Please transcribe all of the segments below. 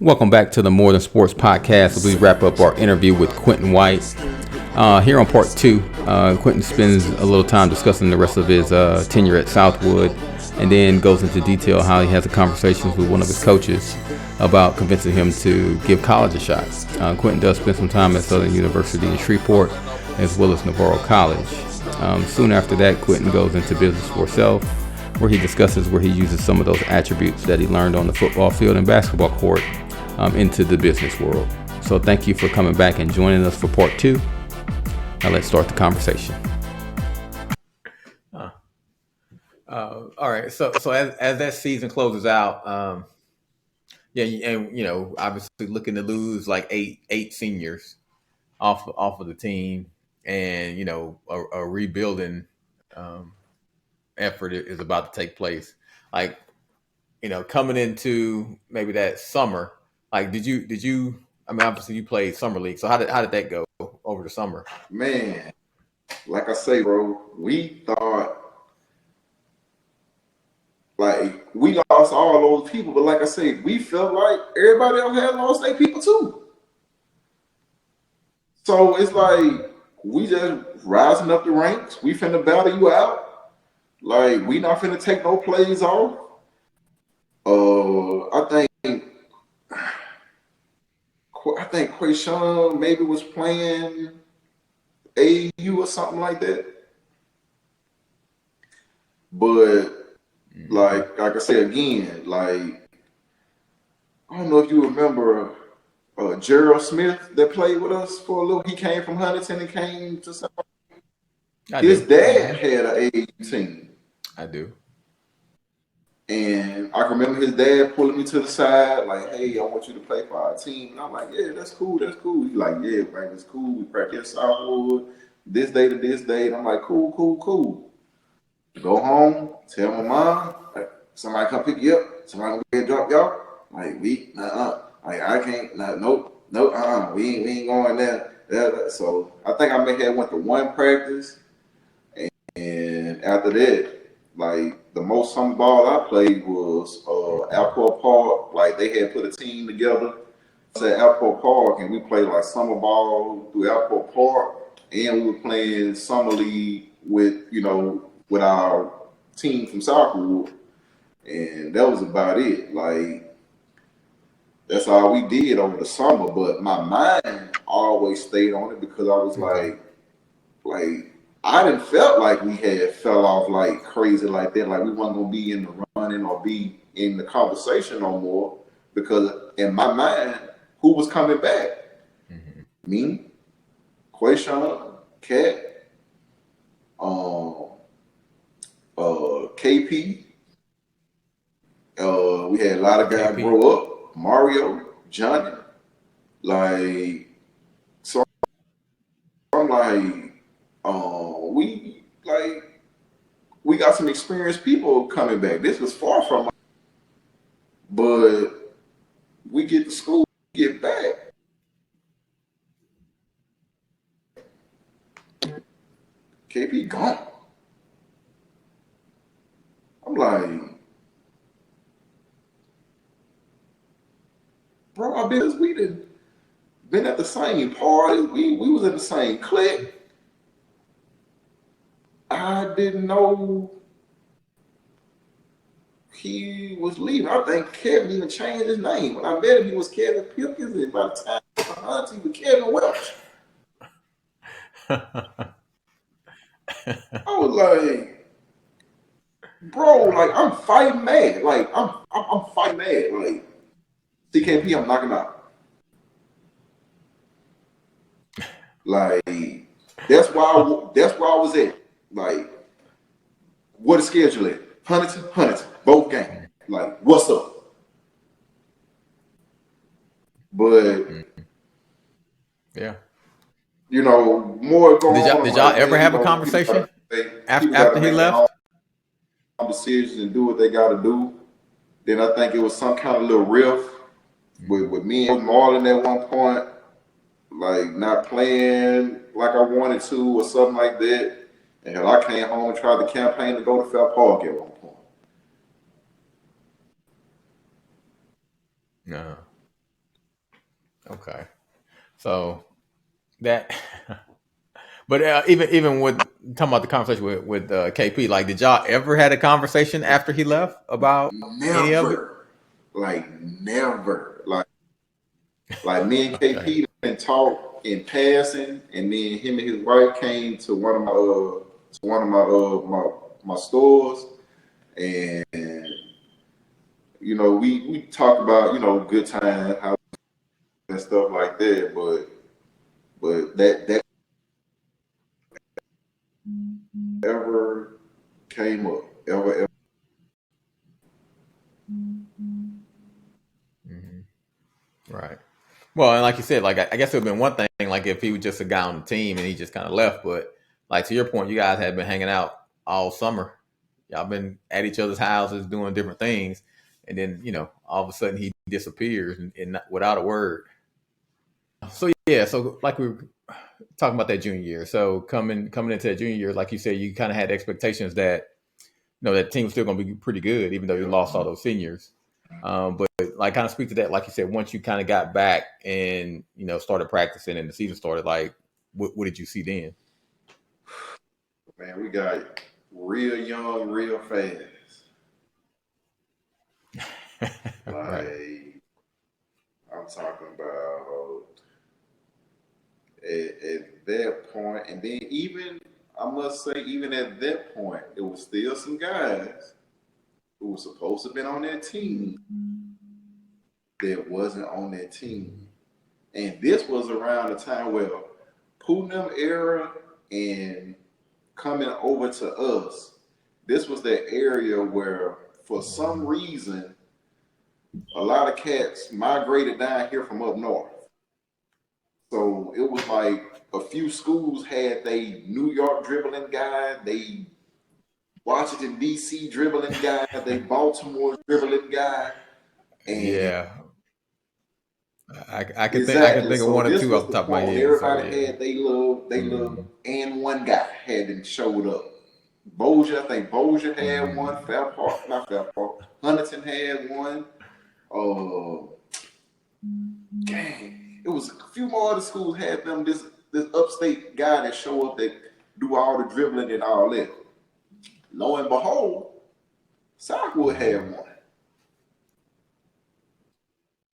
Welcome back to the More Than Sports podcast as we wrap up our interview with Quinton White. Here on part two, Quinton spends a little time discussing the rest of his tenure at Southwood and then goes into detail how he has a conversation with one of his coaches about convincing him to give college a shot. Quinton does spend some time at Southern University in Shreveport as well as Navarro College. Soon after that, Quinton goes into business for himself, where he discusses where he uses some of those attributes that he learned on the football field and basketball court into the business world. So thank you for coming back and joining us for part two. Now let's start the conversation. All right. So as that season closes out, obviously looking to lose like eight seniors off of the team, and a rebuilding effort is about to take place. Like, coming into maybe that summer, like did you? I mean, obviously you played summer league. So how did that go over the summer? Man, like I say, bro, we thought like we lost all those people, but like I say, we felt like everybody else had lost their people too. So it's like we just rising up the ranks. We finna battle you out. Like we not finna take no plays off. I think Quinton maybe was playing AU or something like that. But like I said again, like I don't know if you remember Gerald Smith that played with us for a little. He came from Huntington and came to South. His dad had an AAU team. I do. And I can remember his dad pulling me to the side, like, "Hey, I want you to play for our team." And I'm like, "Yeah, that's cool, that's cool." He's like, "Yeah, man, it's cool. We practice Southwood this day to this day." And I'm like, "Cool, cool, cool." Go home, tell my mom, like, somebody come pick you up. Somebody gonna drop y'all. Like, like I can't. Nope. We ain't going there. So I think I may have went to one practice, and after that, like the most summer ball I played was Alcoa Park. Like they had put a team together at Alcoa Park, and we played like summer ball through Alcoa Park, and we were playing summer league with our team from Southwood, and that was about it. Like that's all we did over the summer. But my mind always stayed on it because I was like I didn't felt like we had fell off like crazy like that. Like we wasn't gonna be in the running or be in the conversation no more. Because in my mind, who was coming back? Mm-hmm. Me, Quayshawn, Cat, KP. We had a lot of guys grow up. Mario, Johnny. Like, so I'm like, we got some experienced people coming back. This was far from, but we get to school, get back. KP gone. I'm like, bro, we done been at the same party. We was in the same clique. I didn't know he was leaving. I think Kevin even changed his name. When I met him, he was Kevin Pilkins, and by the time I was he was Kevin Welch. I was like, bro, like I'm fighting mad. Like I'm fighting mad. Like CKP, I'm knocking out. Like that's why I was at. Like, what is schedule at? Huntington, both games. Like, what's up? But yeah, more going on. Did y'all ever have a conversation after he left? Decisions and do what they got to do. Then I think it was some kind of little riff with me and Marlon at one point, like not playing like I wanted to or something like that. And I came home and tried to campaign to go to Fair Park at one point. No. Okay. So that, but even with talking about the conversation with KP, like, did y'all ever had a conversation after he left about any of it? Never, never, like me and Okay. KP didn't talk in passing, and then him and his wife came to one of my stores, and we talk about good times, how and stuff like that, but that ever came up ever. Hmm. Right. Well, and like you said, like I guess it would have been one thing, like if he was just a guy on the team and he just kind of left. But like to your point, you guys had been hanging out all summer. Y'all been at each other's houses doing different things, and then all of a sudden he disappears and without a word. So yeah, so like we were talking about that junior year. So coming into that junior year, like you said, you kind of had expectations that that team was still going to be pretty good, even though you lost all those seniors. But like kind of speak to that, like you said, once you kind of got back and started practicing and the season started, like what did you see then? Man, we got real young, real fast. Right. Like I'm talking about at that point, and then even I must say, even at that point, it was still some guys who were supposed to have been on that team that wasn't on that team. And this was around the time where Putnam era and coming over to us, this was that area where, for some reason, a lot of cats migrated down here from up north. So it was like a few schools had they New York dribbling guy, they Washington D.C. dribbling guy, they Baltimore dribbling guy, and Yeah, I can exactly. think of So one or this two was off the the top of my point when head. So everybody yeah. had they little Hmm. and one guy hadn't showed up. Bozier, I think Bozier had one. Hmm. Fairport, not Fairport. Huntington had one. Uh, Dang, it was a few more other schools had them. This upstate guy that show up that do all the dribbling and all that. Lo and behold, Southwood Hmm. had one.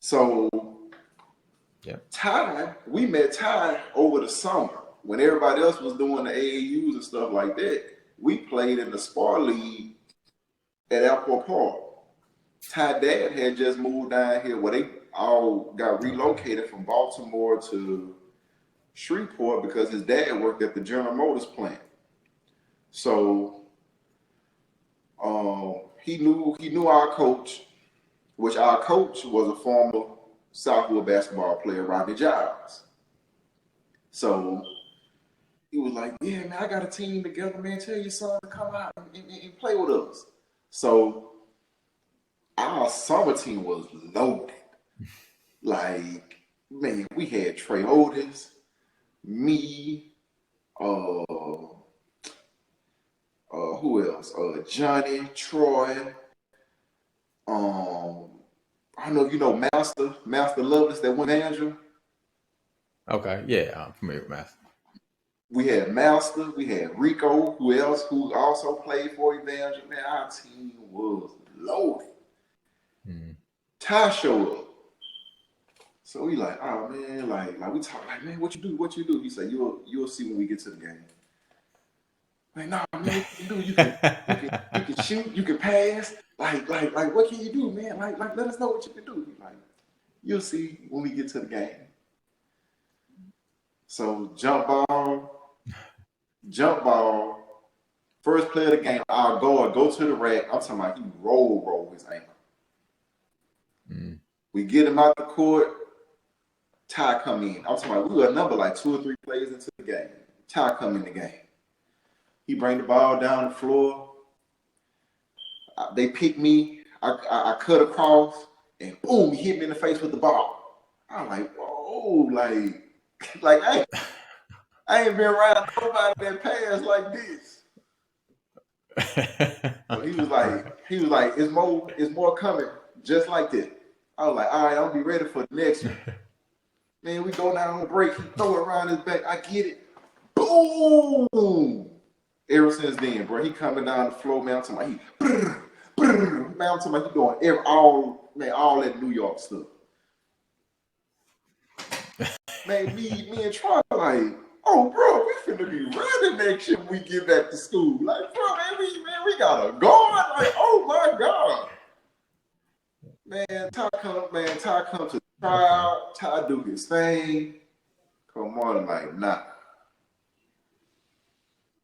So Yeah. We met Ty over the summer when everybody else was doing the AAUs and stuff like that. We played in the Spar League at Airport Park. Ty dad had just moved down here where they all got Okay. relocated from Baltimore to Shreveport because his dad worked at the General Motors plant. So he knew our coach, which our coach was a former Southwood basketball player, Rodney Giles. So he was like, "Yeah, man, I got a team together, man. Tell your son to come out and play with us." So our summer team was loaded. Like, man, we had Trey Otis, me, uh, who else? Johnny, Troy. Um, I don't know if you know Master Lovelace that went manager. Okay. Yeah, I'm familiar with math. We had Master, we had Rico, who also played for Evangel. Man, our team was loaded. Hmm. Ty showed up. So we like, oh man, like we talk like, man, what you do? What you do? He said, you'll see when we get to the game. Like, nah, man, what you do? You can shoot, you can pass. Like, what can you do, man? Like, let us know what you can do. Like, you'll see when we get to the game. So jump ball, first play of the game. Our guard go to the rack. I'm talking about he roll his ankle. Hmm. We get him out the court. Ty come in. I'm talking about we were a number like 2 or 3 plays into the game. Ty come in the game. He bring the ball down the floor. They pick me. I cut across, and boom, he hit me in the face with the ball. I'm like, whoa, like I ain't been around nobody that passed like this. So he was like, it's more coming, just like that. I was like, all right, I'll be ready for the next one. Man, we go down on the break. He throw it around his back. I get it. Boom. Ever since then, bro, he coming down the floor, man. I'm talking about man, I'm talking about he doing all that New York stuff. Man, me and Troy like, oh, bro, we finna be running next year when we get back to school. Like, bro, we got a guard. Like, oh my God. Man, Ty come to the tryout. Ty do his thing. Come on, like, nah.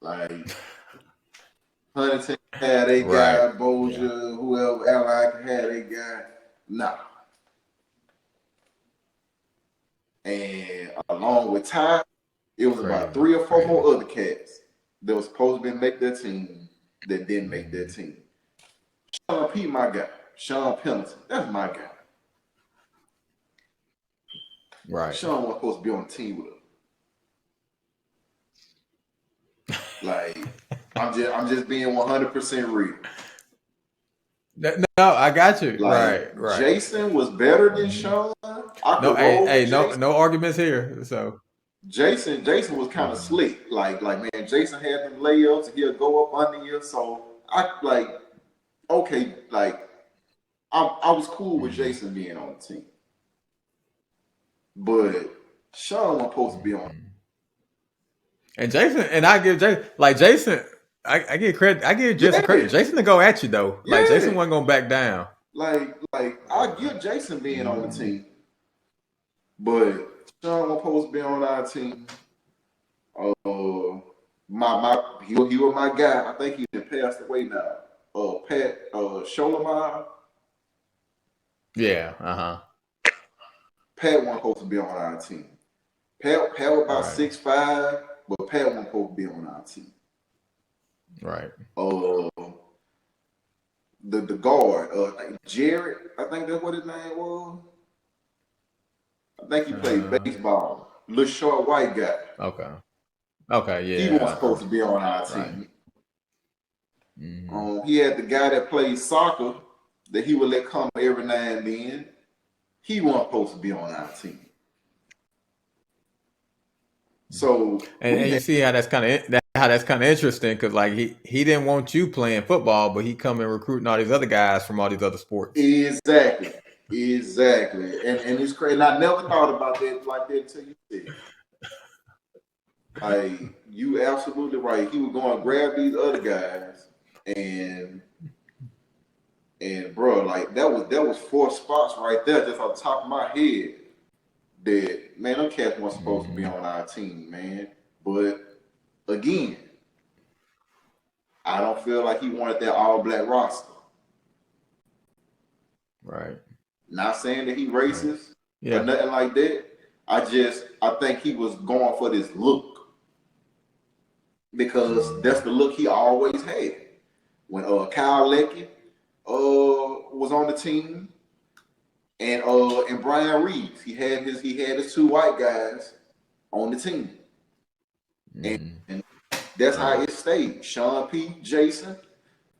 Like, Huntington had a guy, Boja, whoever, Allied had a guy. Nah. And along with Ty, it was about 3 or 4 more other cats that was supposed to make their team that didn't make their team. Sean P, my guy. Sean Pendleton, that's my guy. Right. Sean was supposed to be on the team with us. Like, I'm just being 100% real. No, I got you. Like, right. Jason was better than Sean. No arguments here. So Jason was kind of slick. Like man, Jason had them layups and he'll go up under you. So I like, okay, like I was cool with Jason being on the team, but Sean was supposed to be on. And Jason, and I give Jason. I give credit. I give Jason credit. Jason to go at you though. Like Jason wasn't gonna back down. Like I give Jason being on the team, but Sean was supposed to be on our team. He was my guy. I think he passed away now. Pat Sholomar. Yeah. Pat wasn't supposed to be on our team. Pat was about 6'5", but Pat wasn't supposed to be on our team. Right. The guard, Jared, I think that's what his name was. I think he played baseball. Little short white guy. Okay, yeah. He wasn't supposed to be on our team. Mm-hmm. He had the guy that played soccer that he would let come every now and then. He wasn't supposed to be on our team. So and you see how that's kind of interesting because like he didn't want you playing football, but he come and recruiting all these other guys from all these other sports. Exactly, and it's crazy. And I never thought about that like that until you said it. Like, you absolutely right. He was going to grab these other guys, and bro, like that was 4 spots right there just on the top of my head. That, man, them cats weren't supposed to be on our team, man. But again, I don't feel like he wanted that all-black roster. Right. Not saying that he racist or nothing like that. I think he was going for this look because that's the look he always had. When Kyle Lecky was on the team. And Brian Reeves, he had his 2 white guys on the team, and that's how it stayed. Sean P, Jason,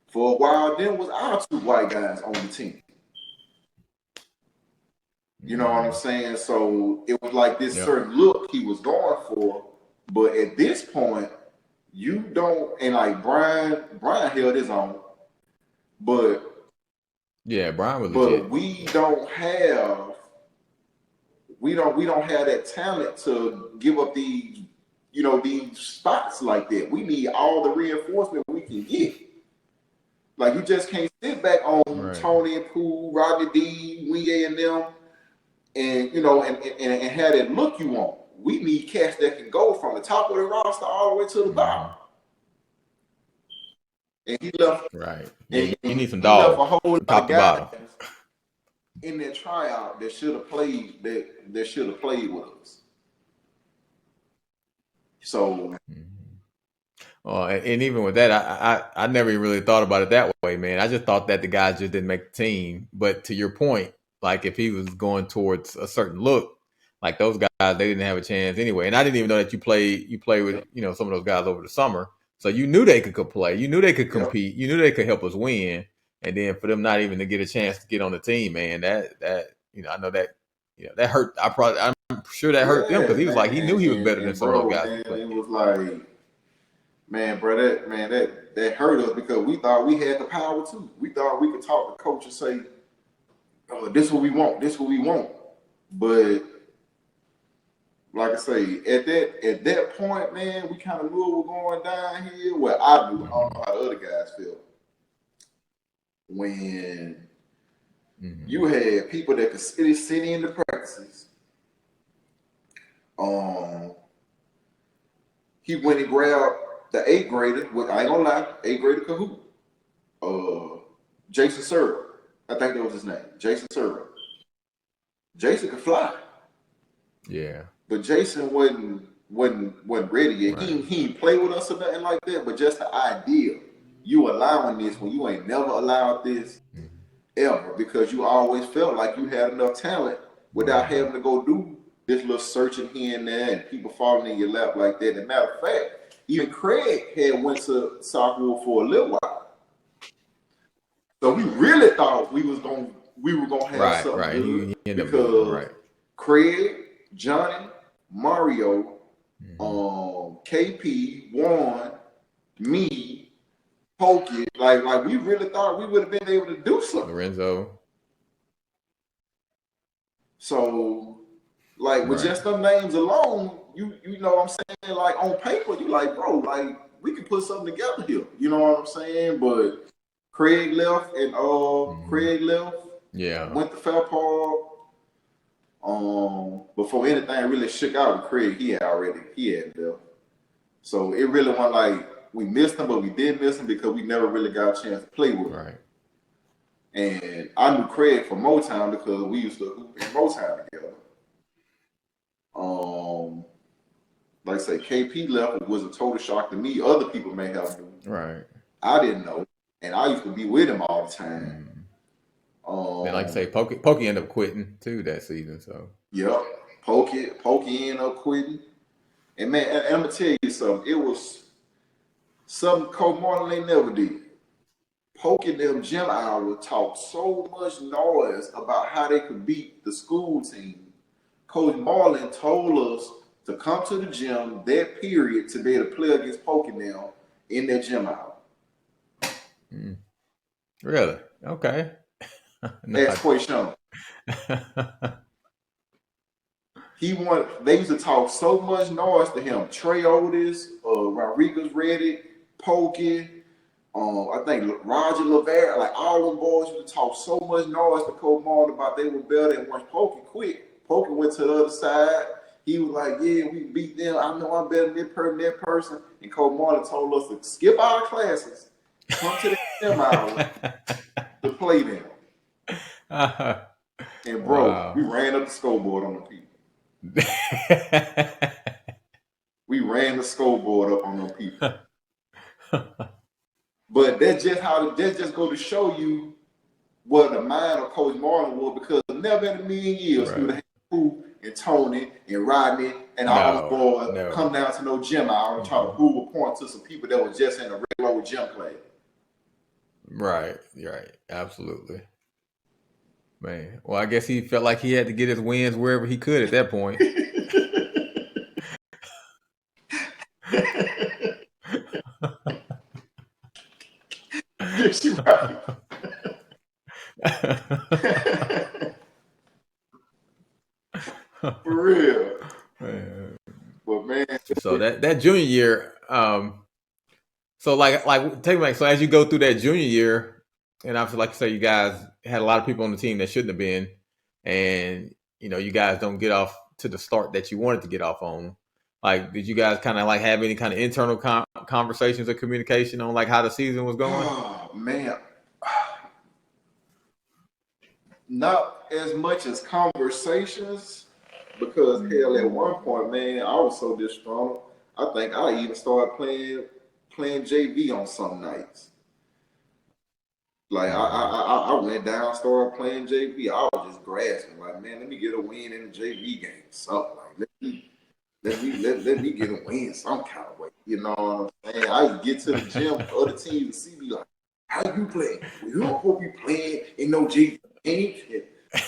for a while then was our 2 white guys on the team. You know what I'm saying? So it was like this certain look he was going for, but at this point, you don't. And like Brian held his own, but. Yeah, Brian was legit. But we don't have that talent to give up these spots like that. We need all the reinforcement we can get. Like, you just can't sit back on Tony and Pooh, Rodney D, Wingate and them, and and have that look you want. We need cats that can go from the top of the roster all the way to the bottom. And he left. Right. And you need some dogs. A whole lot top of to guys bottom. In that tryout that should have played with us. So. And even with that, I never really thought about it that way, man. I just thought that the guys just didn't make the team. But to your point, like if he was going towards a certain look, like those guys, they didn't have a chance anyway. And I didn't even know that you play with some of those guys over the summer. So you knew they could play. You knew they could compete. You knew they could help us win. And then for them not even to get a chance to get on the team, man, that I know that that hurt. I'm sure that hurt them because he was like, he knew he was better than some of those guys. Man, it was like, man, bro, that hurt us because we thought we had the power too. We thought we could talk to coach and say, oh, this is what we want, this is what we want. But like I say, at that point, man, we kind of knew it was going down here. Well, I knew. I don't know how the other guys feel. When you had people that could sit in the practices. He went and grabbed the 8th grader, I ain't gonna lie, 8th grader Kahoot. Jason Serra. I think that was his name. Jason Serra. Jason could fly. Yeah. But Jason wasn't ready yet. Right. He ain't play with us or nothing like that, but just the idea. You allowing this when you ain't never allowed this ever, because you always felt like you had enough talent without having to go do this little searching here and there and people falling in your lap like that. As a matter of fact, even Craig had went to Southwood for a little while. So we really thought we were gonna have something good because Craig, Johnny, Mario, KP, Warren, me, Pokey, like we really thought we would have been able to do something. Lorenzo. So, like with just them names alone, you know what I'm saying? Like on paper, you like, bro, like we can put something together here. You know what I'm saying? But Craig left and went to Fair Park. Before anything really shook out with Craig, he had left. So it really wasn't like we missed him, but we did miss him because we never really got a chance to play with him. Right. And I knew Craig from Mooretown because we used to hoop in Mooretown together. Like I say, KP left, it was a total shock to me. Other people may have known. Right. I didn't know. And I used to be with him all the time. And like I say, Pokey ended up quitting too that season. So yep. Pokey ended up quitting. And man, and I'm gonna tell you something. It was something Coach Martin they never did. Pokey and them gym hours talked so much noise about how they could beat the school team. Coach Marlin told us to come to the gym that period to be able to play against Pokey now in that gym hour. Really? Okay. That's Quinton. They used to talk so much noise to him. Trey Otis, Rodriguez Reddick, Pokey, I think Roger Lavere, like all them boys used to talk so much noise to Coach Martin about they were better. And once Pokey quit, Pokey went to the other side. He was like, yeah, we beat them. I know I'm better than that person. And Coach Martin told us to skip our classes, come to the gym hour to play them. And bro, we ran up the scoreboard on the people. We ran the scoreboard up on them people. But that just go to show you what the mind of Coach Martin was, because never in a million years he would have Pooh and Tony and Rodney and all the boys come down to no gym hour and try to prove a point to some people that were just in a regular gym class. Right, absolutely. Man, well, I guess he felt like he had to get his wins wherever he could at that point. Yes, you're right. For real. Man. But man. So that junior year, so like take me back. So as you go through that junior year, and obviously, like you say, you guys had a lot of people on the team that shouldn't have been, and you guys don't get off to the start that you wanted to get off on. Like, did you guys kind of like have any kind of internal conversations or communication on like how the season was going? Oh man, not as much as conversations, because hell, at one point, man, I was so disgruntled. I think I even started playing JV on some nights. Like I went down, started playing JV. I was just grasping, like, man, let me get a win in the JV game. Something like let me get a win some kind of way. You know what I'm saying? I would get to the gym, other teams see me like, how you play? Well, you don't hope you playing in no JV game.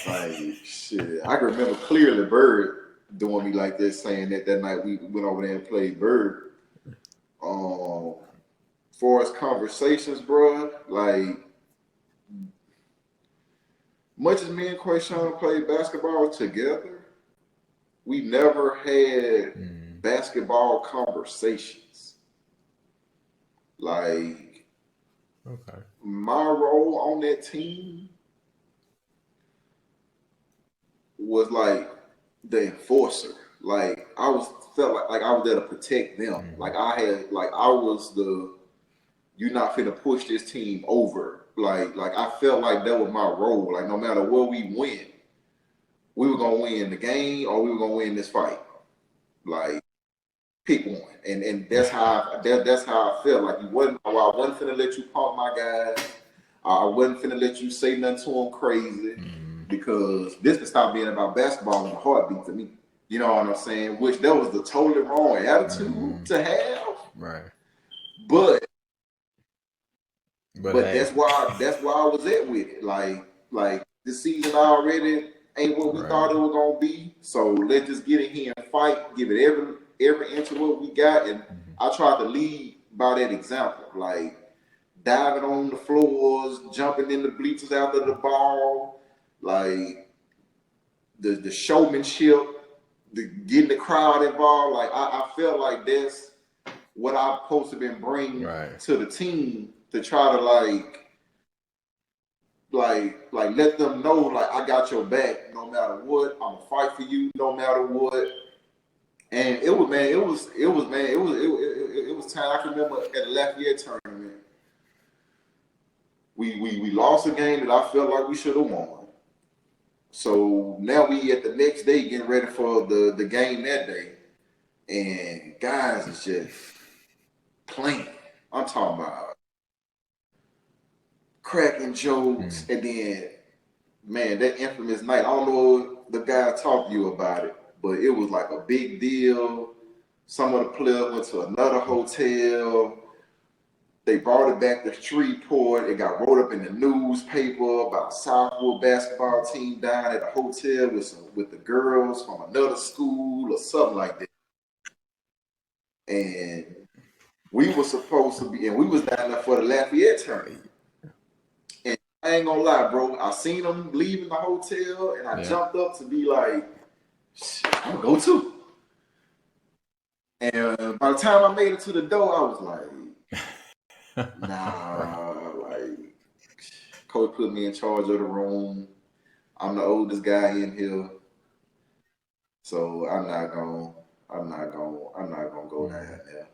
Like shit, I can remember clearly Bird doing me like this, saying that night we went over there and played Bird. For as conversations, bro, like much as me and Quinton played basketball together, we never had basketball conversations. Like, my role on that team was like the enforcer. Like, felt like I was there to protect them. Like I was the you're not finna push this team over. Like I felt like that was my role. Like no matter where we went, we were gonna win the game or we were gonna win this fight. Like pick one, and that's how I felt. Like I wasn't finna let you pump my guys. I wasn't finna let you say nothing to them crazy because this could stop being about basketball in a heartbeat to me. You know what I'm saying? Which that was the totally wrong attitude to have. Right. But hey. that's why I was at with it. Like the season already ain't what we thought it was gonna be. So let's just get in here and fight, give it every inch of what we got. And I tried to lead by that example. Like diving on the floors, jumping in the bleachers after the ball, like the showmanship, getting the crowd involved. Like I felt like that's what I'm supposed to been bringing to the team to try to like let them know like I got your back no matter what. I'm gonna fight for you no matter what. And it was time. I can remember at the Lafayette tournament, we lost a game that I felt like we should have won. So now we at the next day getting ready for the game that day, and guys is just playing. I'm talking about cracking jokes, and then man, that infamous night. I don't know if the guy talked to you about it, but it was like a big deal. Some of the players went to another hotel. They brought it back to Shreveport. It got wrote up in the newspaper about Southwood basketball team down at a hotel with the girls from another school or something like that. And we were supposed to be, and we was down there for the Lafayette tournament. And I ain't gonna lie, bro. I seen them leaving the hotel, and I jumped up to be like, I'm gonna go too. And by the time I made it to the door, I was like, nah, like, coach put me in charge of the room. I'm the oldest guy in here, so I'm not gonna go down there.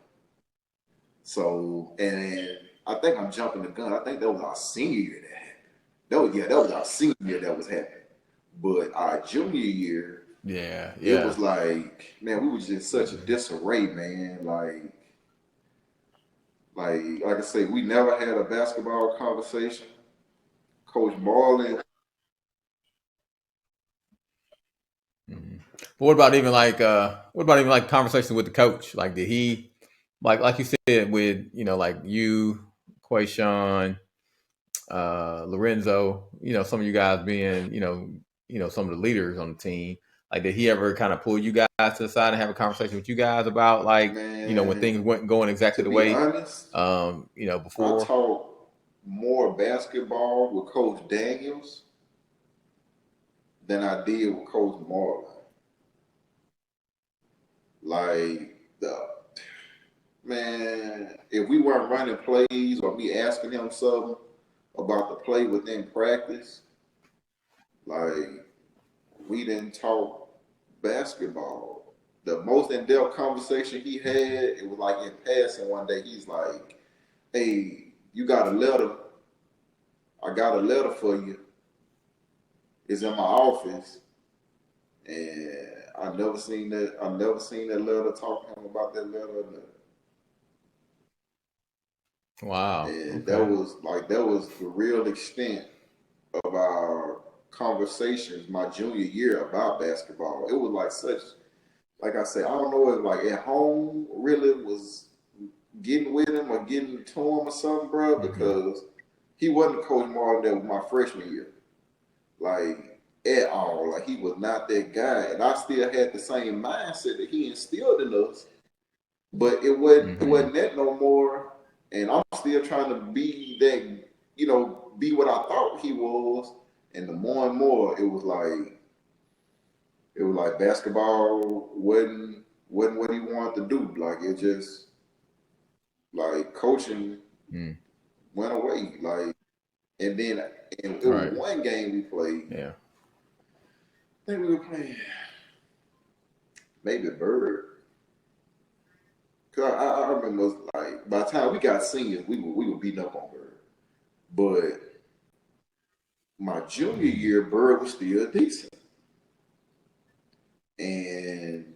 So, and I think I'm jumping the gun. I think that was our senior year that happened. That was our senior year that was happening. But our junior year, it was like, man, we was just such a disarray, man. Like I say, we never had a basketball conversation. Coach Marlin. But what about even like conversation with the coach? Like did he like you said with like you, Quayshawn, Lorenzo, some of you guys being some of the leaders on the team. Like did he ever kind of pull you guys to the side and have a conversation with you guys about like when things weren't going exactly the way honest, before? I talked more basketball with Coach Daniels than I did with Coach Marlin. Like if we weren't running plays or me asking him something about the play within practice, like we didn't talk basketball. The most in-depth conversation he had, it was like in passing one day. He's like, "Hey, you got a letter? I got a letter for you. It's in my office." And I never seen that letter. Talk to him about that letter. Wow. And that was the real extent of our conversations my junior year about basketball. It was like such, like I said, I don't know if like at home really was getting with him or getting to him or something, bro, because he wasn't Coach Martin that was my freshman year. Like at all. Like he was not that guy, and I still had the same mindset that he instilled in us. But it wasn't that no more. And I'm still trying to be that, be what I thought he was. And the more and more, it was like basketball wasn't what he wanted to do. Like it just like coaching went away. Like and then it was one game we played. Yeah. I think we were playing maybe Bird. Cause I remember like by the time we got seniors, we were beating up on Bird. But my junior year, Bird was still decent. And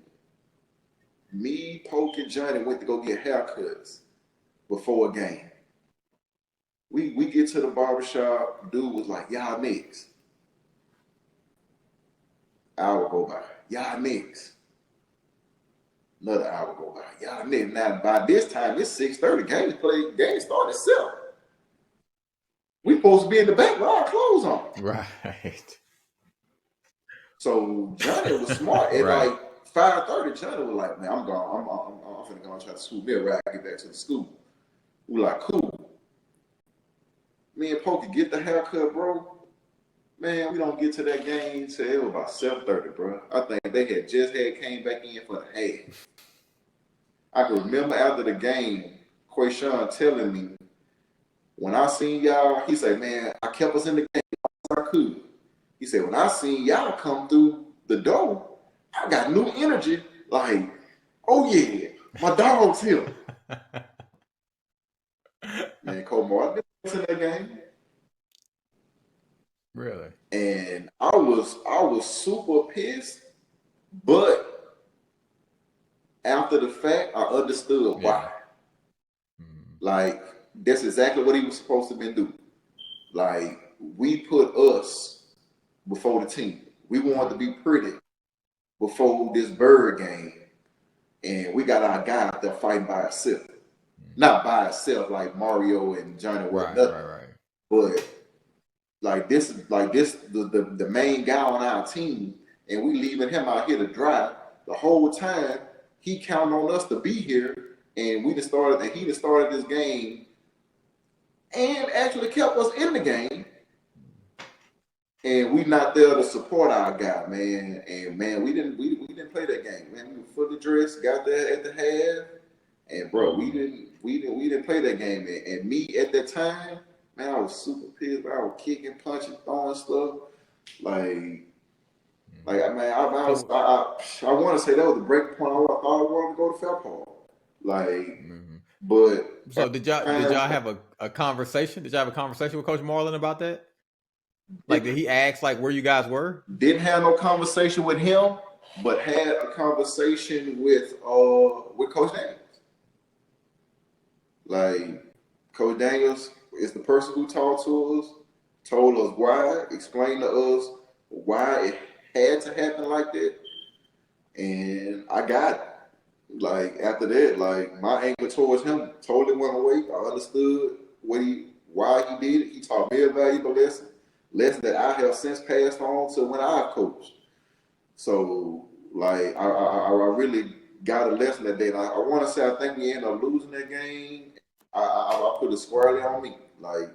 me, Polk, and Johnny went to go get haircuts before a game. We get to the barbershop, dude was like, y'all next. Hour go by. Y'all next. Another hour go by. Y'all next. Now by this time it's 6:30. Game started at 7. We supposed to be in the back with our clothes on. Right. So Johnny was smart. At like 5:30, Johnny was like, man, I'm gone. I'm finna go and try to swoop me right. I get back to the school. We like, cool. Me and Pokey get the haircut, bro. Man, we don't get to that game till it was about 7:30, bro. I think they had just came back in for the half. I can remember after the game, Quinton telling me, when I seen y'all, he said, man, I kept us in the game as I could. He said, when I seen y'all come through the door, I got new energy. Like, oh yeah, my dog's here. Man, Cole Martin was in that game. Really? And I was super pissed, but after the fact, I understood why. Like, that's exactly what he was supposed to be doing. Like, we put us before the team. We wanted to be pretty before this Bird game. And we got our guy out there fighting by himself. Not by himself like Mario and Johnny were nothing. Right. But the main guy on our team, and we leaving him out here to dry the whole time. He counted on us to be here, and he just started this game, and actually kept us in the game. And we not there to support our guy, man. And man, we didn't play that game, man. We were fully dressed, got there at the half, and bro, we didn't play that game. And me at that time, man, I was super pissed. I was kicking, punching, throwing stuff. Man, I want to say that was the break point. I thought I wanted to go to Fairport. But so did y'all have a conversation? Did y'all have a conversation with Coach Marlin about that? Like, did he ask like where you guys were? Didn't have no conversation with him, but had a conversation with Coach Daniels. Like, Coach Daniels is the person who talked to us, told us why, explained to us why it had to happen like that, and I got it. Like, after that, like, my anger towards him totally went away. I understood why he did it. He taught me a valuable lesson that I have since passed on to when I've coached. So, like, I really got a lesson that day. And I want to say I think we ended up losing that game. I put it squarely on me. Like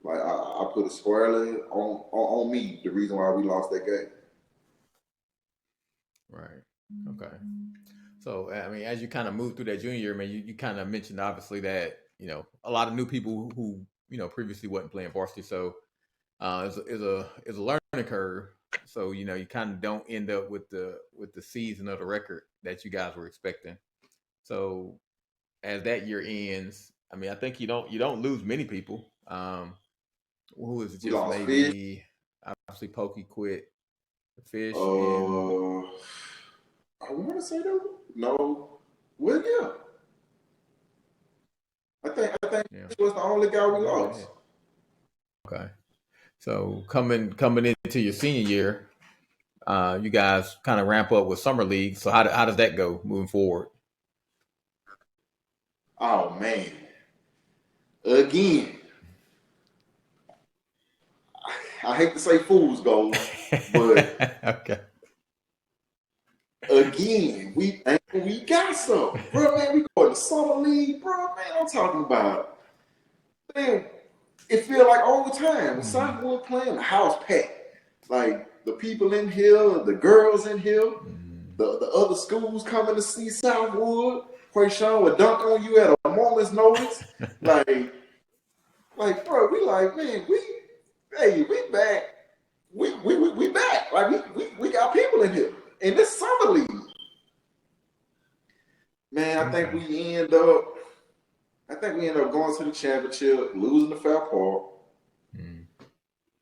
I put it squarely on me, the reason why we lost that game. Right. Okay. So, I mean, as you kind of move through that junior year, man, you kind of mentioned obviously that, a lot of new people who previously wasn't playing varsity. So, it's a learning curve. So, you kind of don't end up with the season of the record that you guys were expecting. So, as that year ends, I mean, I think you don't lose many people. Who is it? Just maybe obviously Pokey quit. Fish. I want to say that. No. Well, yeah. I think Fish was the only guy we lost. Okay. So coming into your senior year, you guys kind of ramp up with summer league. So how does that go moving forward? Oh man! Again, I hate to say fool's gold, But Okay. again, we think we got something, bro. Man, we go to the summer league, bro. Man, I'm talking about, man. It feel like all the time. When Southwood playing, the house packed. Like the people in here, the girls in here, the other schools coming to see Southwood. Quinton would dunk on you at a moment's notice. Bro, we like, man, we back. We back. Like we got people in here. In this summer league. Man, I think we end up going to the championship, losing to Fair Park.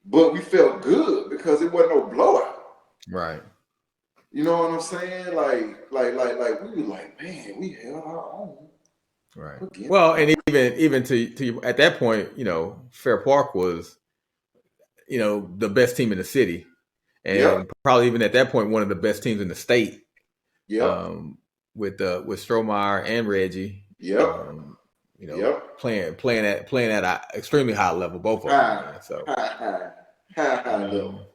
But we felt good because it wasn't no blowout. Right. You know what I'm saying? Like we were like, man, we held our own. Right. Well, and even to at that point, Fair Park was, the best team in the city, and probably even at that point one of the best teams in the state. Yeah. With Strohmeyer and Reggie. Yep. Playing at an extremely high level, both of them. Man, so high level.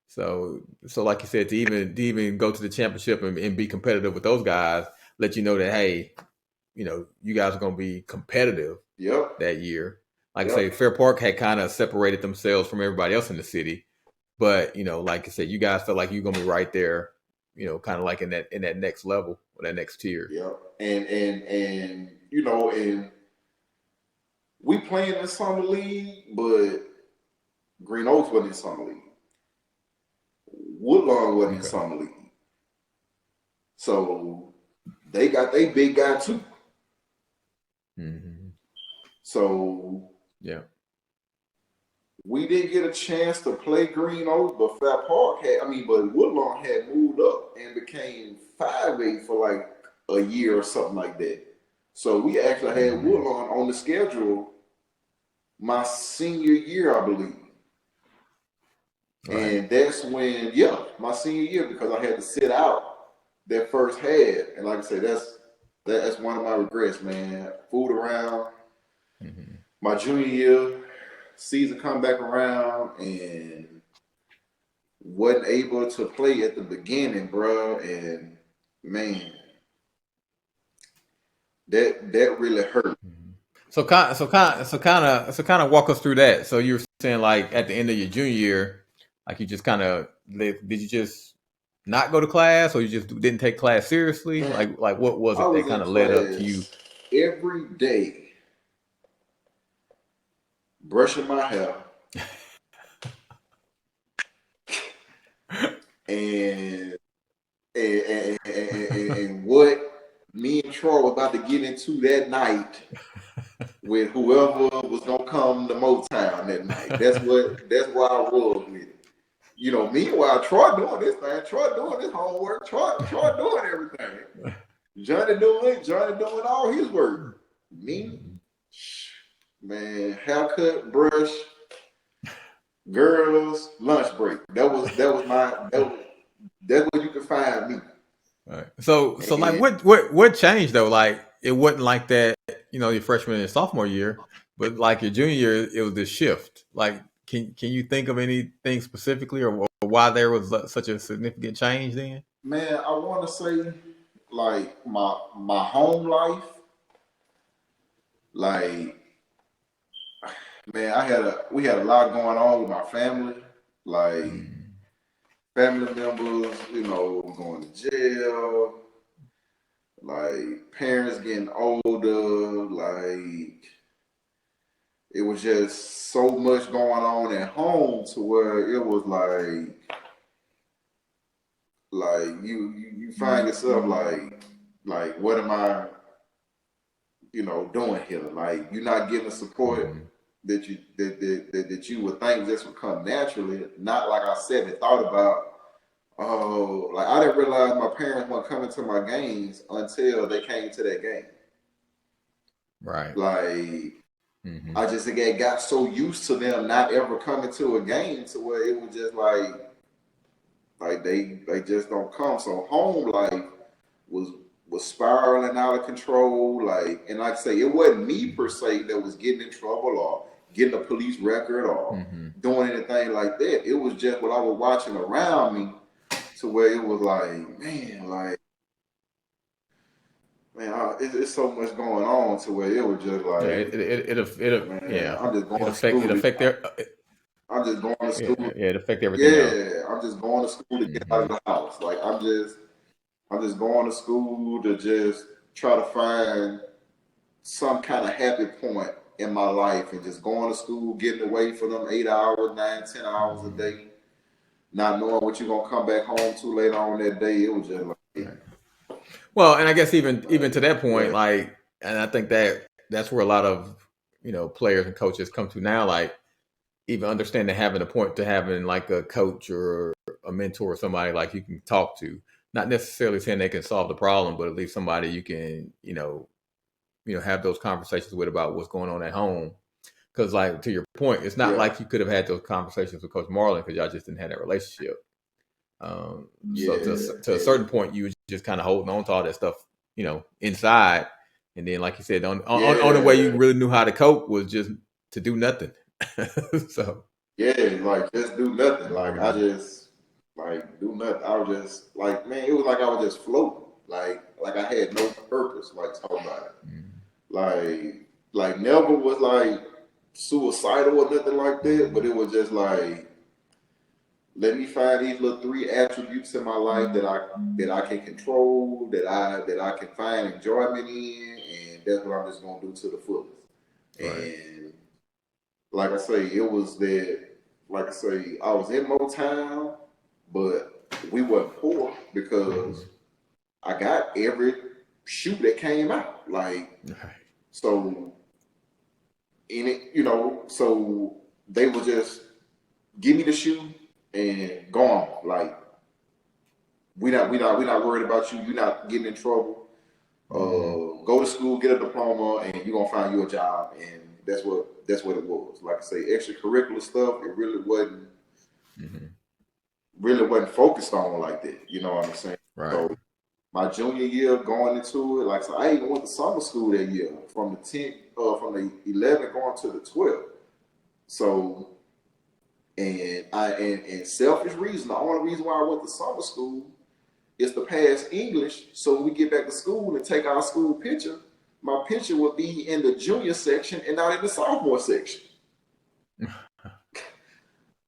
So like you said, to even go to the championship and be competitive with those guys, let you know that, hey, you guys are going to be competitive. That year. Like I say, Fair Park had kind of separated themselves from everybody else in the city, but like I said, you guys felt like you're going to be right there. Kind of like in that next level or that next tier. Yeah, and we playing in summer league, but Green Oaks wasn't in summer league. Woodlawn wasn't in summer league, so they got their big guy too. Mm-hmm. So we didn't get a chance to play Green Oaks, but but Woodlawn had moved up and became 5A for like a year or something like that. So we actually had Woodlawn on the schedule my senior year, I believe. Right. And that's when, my senior year, because I had to sit out that first half. And like I said, that's one of my regrets, man. Fooled around. My junior year, season come back around and wasn't able to play at the beginning, bro. And man, that really hurt. So kind of walk us through that. So you were saying, like, at the end of your junior year, like, you just kind of did you just not go to class, or you just didn't take class seriously? Like what was it that kind of led up to you every day brushing my hair and what me and Troy were about to get into that night with whoever was gonna come to Mooretown that night. That's why I was with it. Meanwhile, Troy doing this thing, Troy doing his homework, Troy doing everything. Johnny doing all his work. Me, man, haircut, brush, girls, lunch break. That's where you can find me. Right. So like what changed though? Like, it wasn't like that, your freshman and sophomore year, but like your junior year, it was this shift. Like, can you think of anything specifically, or why there was such a significant change then? Man, I want to say, like, my home life, like, man, we had a lot going on with my family, like family members, going to jail, like parents getting older, like it was just so much going on at home to where it was like you find yourself like what am I doing here? Like, you're not getting the support that you would think just would come naturally. Not like I said and thought about. Oh, like I didn't realize my parents weren't coming to my games until they came to that game. Right. Like I just got so used to them not ever coming to a game to where it was just like they just don't come. So home life was spiraling out of control. Like, and like I say, it wasn't me per se that was getting in trouble or getting a police record or Mm-hmm. doing anything like that. It was just what I was watching around me, to where it was like, it's so much going on, to where it was just Yeah, like, it'll man, yeah, I'm just going it to affect school. their I'm just going to yeah, school. it affect everything else. Yeah, I'm just going to school to get out Mm-hmm. of the house. Like I'm just going to school to just try to find some kind of happy point in my life, and just going to school, getting away for them 8 hours, 9, 10 hours a day, not knowing what you're gonna come back home to later on that day. It was just like, Right. Well, and I guess even to that point, yeah, like, and I think that's where a lot of players and coaches come to now, like even understanding having a point to having like a coach or a mentor or somebody like you can talk to, not necessarily saying they can solve the problem, but at least somebody you can have those conversations with about what's going on at home. Because, like, to your point, it's not yeah, like you could have had those conversations with Coach Marlin because y'all just didn't have that relationship. So to a certain point, you were just kind of holding on to all that stuff, inside. And then, like you said, only way you yeah, really knew how to cope was just to do nothing. So, yeah, like just do nothing. Like I mhm, just like do nothing. I was just like, man, it was like I was just floating. Like I had no purpose. Like talking about it. mhm, Like never was like suicidal or nothing like that, but mhm, it was just like, let me find these little three attributes in my life that I can control, that I can find enjoyment in, and that's what I'm just gonna do to the fullest. right. And like I say, it was that, like I say, I was in Motown, but we weren't poor because Mhm, I got every shoe that came out. Like, right. so in it, so they would just give me the shoe and go on. Like, we not worried about you. You're not getting in trouble. Mhm, Go to school, get a diploma, and you're gonna find you a job. And that's what it was. Like I say, extracurricular stuff. It mhm, really wasn't focused on like that. You know what I'm saying? right. So my junior year going into it, like, so I even went to summer school that year from the 10th, from the 11th going to the 12th. So, and selfish reason, the only reason why I went to summer school is to pass English. So when we get back to school and take our school picture, my picture would be in the junior section and not in the sophomore section.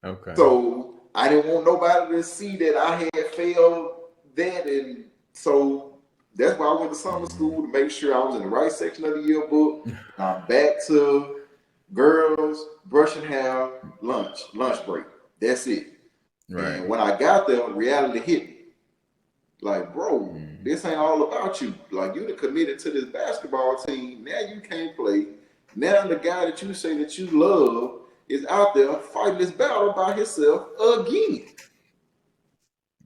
Okay. So I didn't want nobody to see that I had failed that, and so that's why I went to summer Mhm. school, to make sure I was in the right section of the yearbook. I'm back to girls, brushing hair, lunch break. That's it. Right. And when I got there, reality hit me. Like, bro, Mhm. this ain't all about you. Like, you done committed to this basketball team. Now you can't play. Now the guy that you say that you love is out there fighting this battle by himself again.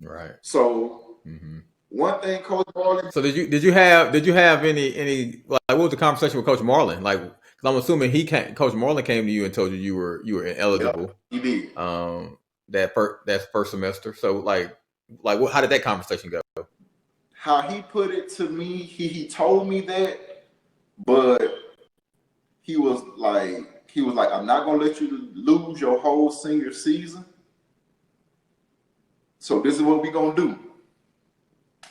Right. So Mhm. one thing Coach Marley, So did you have any like what was the conversation with Coach Marlin? Like, 'cause I'm assuming Coach Marlin came to you and told you you were yep, ineligible he did. that first semester. So like how did that conversation go? How he put it to me, he told me that, but he was like, I'm not gonna let you lose your whole senior season. So this is what we gonna do.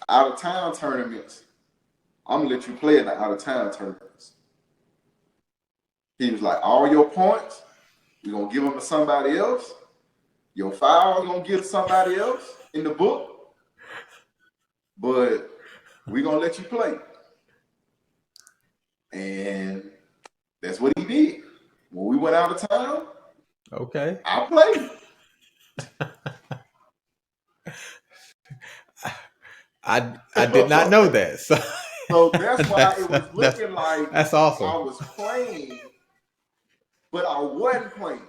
Out of town tournaments, I'm gonna let you play in the out of town tournaments. He was like, all your points, we're gonna give them to somebody else. Your fouls, we're gonna give to somebody else in the book, but we're gonna let you play. And that's what he did. When we went out of town, Okay. I played. I did not know that. So So that's why that's it was that's looking like that's awesome. I was playing, but I wasn't playing.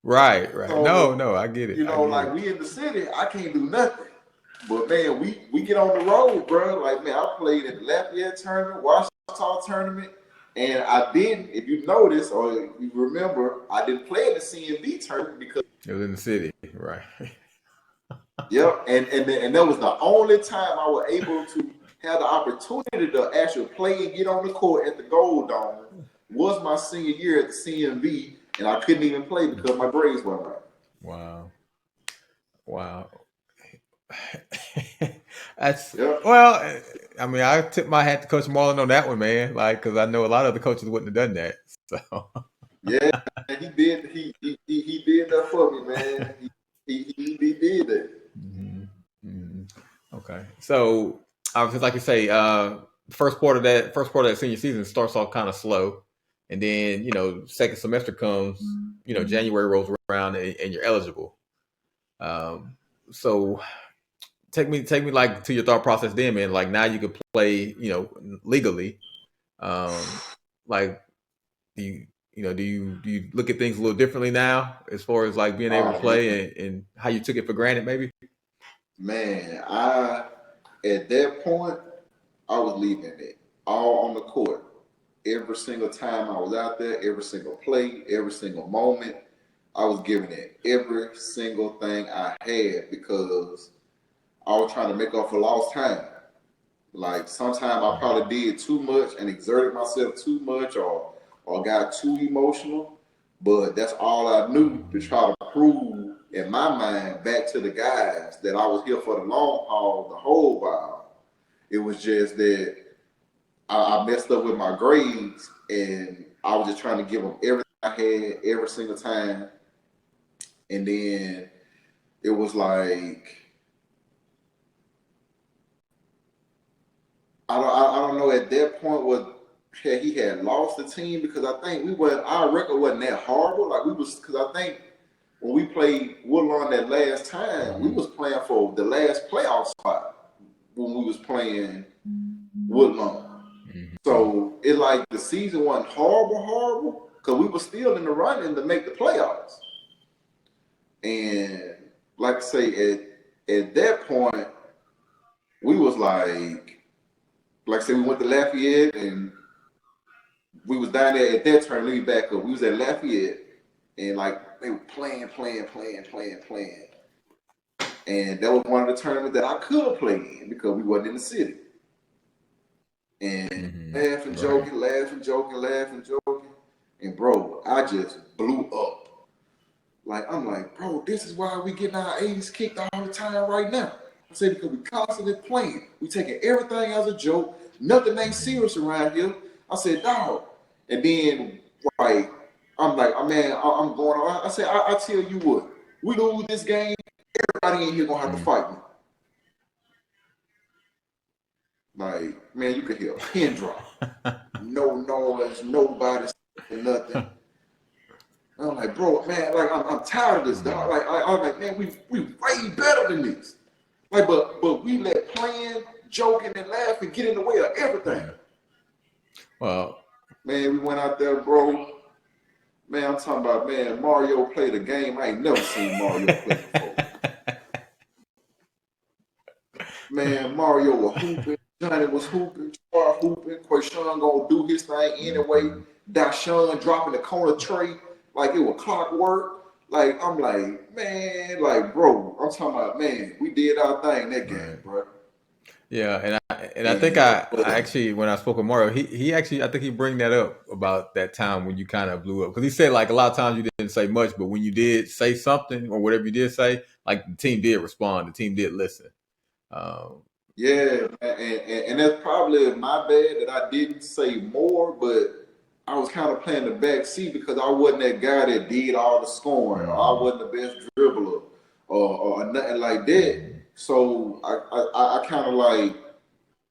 Right, right. No, So, no, I get it. I get like, it. we in the city, I can't do nothing. But man, we get on the road, bro. Like, man, I played in the Lafayette tournament, Washington tournament, and I didn't. If you notice or you remember, I didn't play in the CMB tournament because, It was in the city, right? yep, and that was the only time I was able to have the opportunity to actually play and get on the court at the Gold Dome. was my senior year at the CMV, and I couldn't even play because my grades weren't right. Wow. That's Yep. well. I mean, I tip my hat to Coach Marlin on that one, man. Like, because I know a lot of the coaches wouldn't have done that. So Yeah, man, he did. He did that for me, man. He did that. okay. So obviously, like you say, first quarter of that senior season starts off kind of slow, and then second semester comes. January rolls around and you're eligible. So take me like to your thought process then, man. Like now you could play, legally. Like do you look at things a little differently now as far as like being able to play and how you took it for granted, maybe? Man, at that point I was leaving it all on the court. Every single time I was out there, every single play, every single moment, I was giving it every single thing I had because I was trying to make up for lost time. Like sometimes I probably did too much and exerted myself too much or got too emotional. But that's all I knew to try to prove in my mind back to the guys that I was here for the long haul, the whole while. It was just that I messed up with my grades and I was just trying to give them everything I had every single time. And then it was like, I don't know at that point what he had lost the team because I think our record wasn't that horrible. Like because I think when we played Woodlawn that last time, we was playing for the last playoff spot when we was playing Woodlawn. So it like the season wasn't horrible because we were still in the running to make the playoffs. And like I say, at that point, we was like I said, we went to Lafayette and we was down there at that turn. Let me back up. We was at Lafayette and like they were playing. And that was one of the tournaments that I could play in because we wasn't in the city. And laughing, joking. And bro, I just blew up. Like, I'm like, bro, this is why we getting our A's kicked all the time right now. I said, because we constantly playing. We taking everything as a joke. Nothing ain't serious around here. I said, dog. And then, like, I'm like, oh, man, I'm going on. I said, I tell you what, we lose this game, everybody in here gonna have to fight me. Like, man, you could hear a pin drop. No noise, nobody saying nothing. And I'm like, bro, man, like I'm tired of this, dog. Like I'm like, man, we way better than this. Like, but we let playing, joking, and laughing get in the way of everything. Well, man, we went out there, bro. Man, I'm talking about, man, Mario played a game I ain't never seen Mario play before. Man, Mario was hooping, Johnny was hooping, Char hooping, Quinton gonna do his thing anyway. Dashawn dropping the corner tray like it was clockwork. Like, I'm like, man, like, bro, I'm talking about, man, we did our thing that game, bro. Yeah, and I think I actually, when I spoke with Mario, he actually, I think he bring that up about that time when you kind of blew up, because he said like a lot of times you didn't say much, but when you did say something or whatever you did say, like the team did respond, the team did listen. Yeah, and that's probably my bad that I didn't say more, but I was kind of playing the back seat because I wasn't that guy that did all the scoring, or I wasn't the best dribbler, or nothing like that. So I kind of like,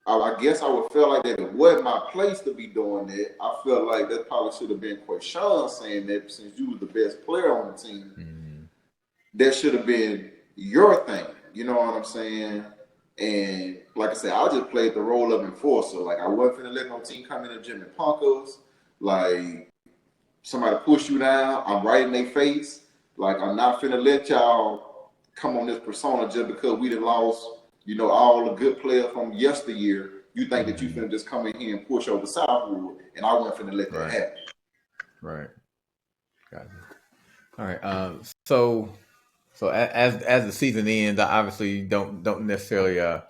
I guess I would feel like that it wasn't my place to be doing that. I felt like that probably should have been Quinton saying that since you was the best player on the team, that should have been your thing. You know what I'm saying? And like I said, I just played the role of enforcer. Like I wasn't finna let no team come in the gym and punk us. Like somebody push you down, I'm right in their face. Like I'm not finna let y'all come on this persona just because we done lost, all the good players from yesteryear. You think that you finna just come in here and push over Southwood, and I wasn't finna let that happen. Right. Got you. All right. So as the season ends, I obviously don't necessarily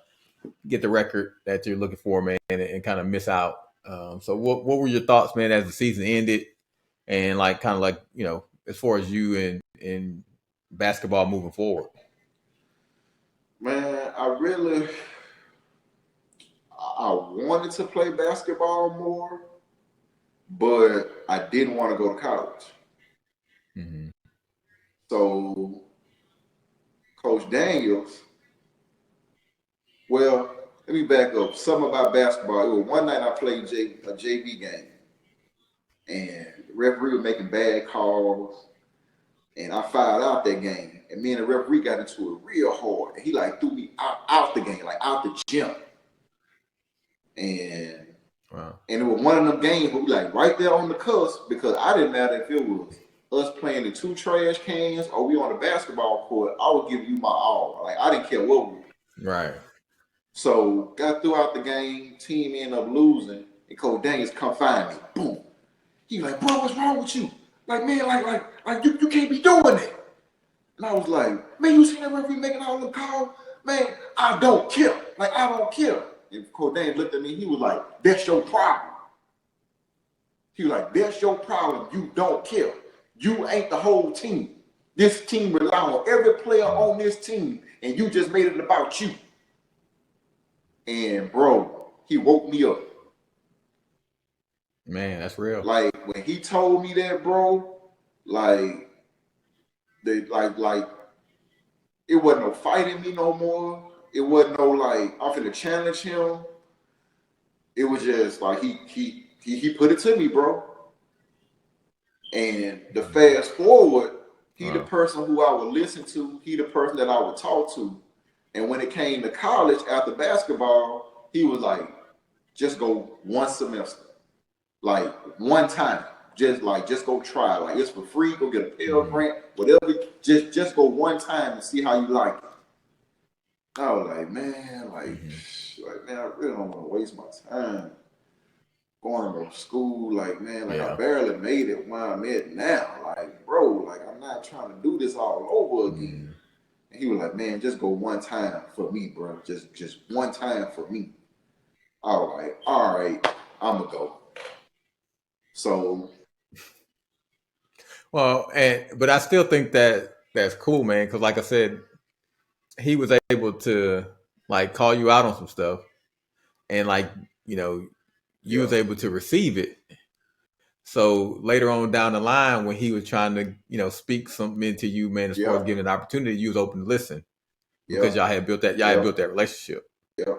get the record that you're looking for, man, and kind of miss out So what were your thoughts, man, as the season ended, and like kind of like as far as you and basketball moving forward? Man, I wanted to play basketball more, but I didn't want to go to college. Mm-hmm. So Coach Daniels, well, let me back up. Something about basketball. It was one night I played a JV game, and the referee was making bad calls, and I fouled out that game. And me and the referee got into it real hard, and he like threw me out the game, like out the gym. And Wow. And it was one of them games where we like right there on the cusp, because I didn't matter if it was us playing in 2 trash cans or we on a basketball court. I would give you my all. Like I didn't care what we were. Right. So got throughout the game, team ended up losing, and Coach Daniels come find me. Boom. He like, bro, what's wrong with you? Like, man, like you can't be doing that. And I was like, man, you see that referee making all them calls? Man, I don't care. Like, I don't care. And Coach Daniels looked at me, he was like, that's your problem. He was like, that's your problem. You don't care. You ain't the whole team. This team rely on every player on this team, and you just made it about you. And bro, he woke me up. Man, that's real. Like when he told me that, bro, like it wasn't no fighting me no more. It wasn't no like I'm finna challenge him. It was just like he put it to me, bro. And the fast forward, he the person who I would listen to. He the person that I would talk to. And when it came to college after basketball, he was like, just go one semester. Like one time. Just go try. Like it's for free. Go get a Pell Grant, whatever. Just go one time and see how you like it. I was like, man, man, I really don't want to waste my time going to school. Like, man, like I barely made it where I'm at now. Like, bro, like I'm not trying to do this all over again. And he was like, man, just go one time for me, bro. Just one time for me. I was like, all right, I'm gonna go. So, well, but I still think that's cool, man. Because like I said, he was able to like call you out on some stuff, and like you was able to receive it. So later on down the line, when he was trying to speak something into you, man, as far as giving an opportunity, you was open to listen because y'all had built that relationship. Yeah.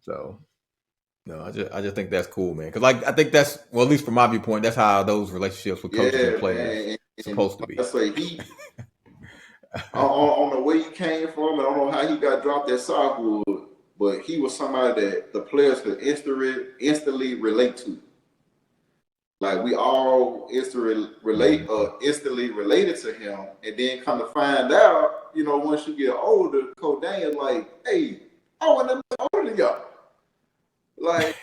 So. No, I just think that's cool, man. Because like I think that's at least from my viewpoint, that's how those relationships with coaches and players supposed to be. I say he on the way he came from, I don't know how he got dropped at Southwood, but he was somebody that the players could instantly relate to. Like we all instantly related to him, and then come to find out, once you get older, Coach Daniel like, hey, I wasn't that much older than y'all. Like,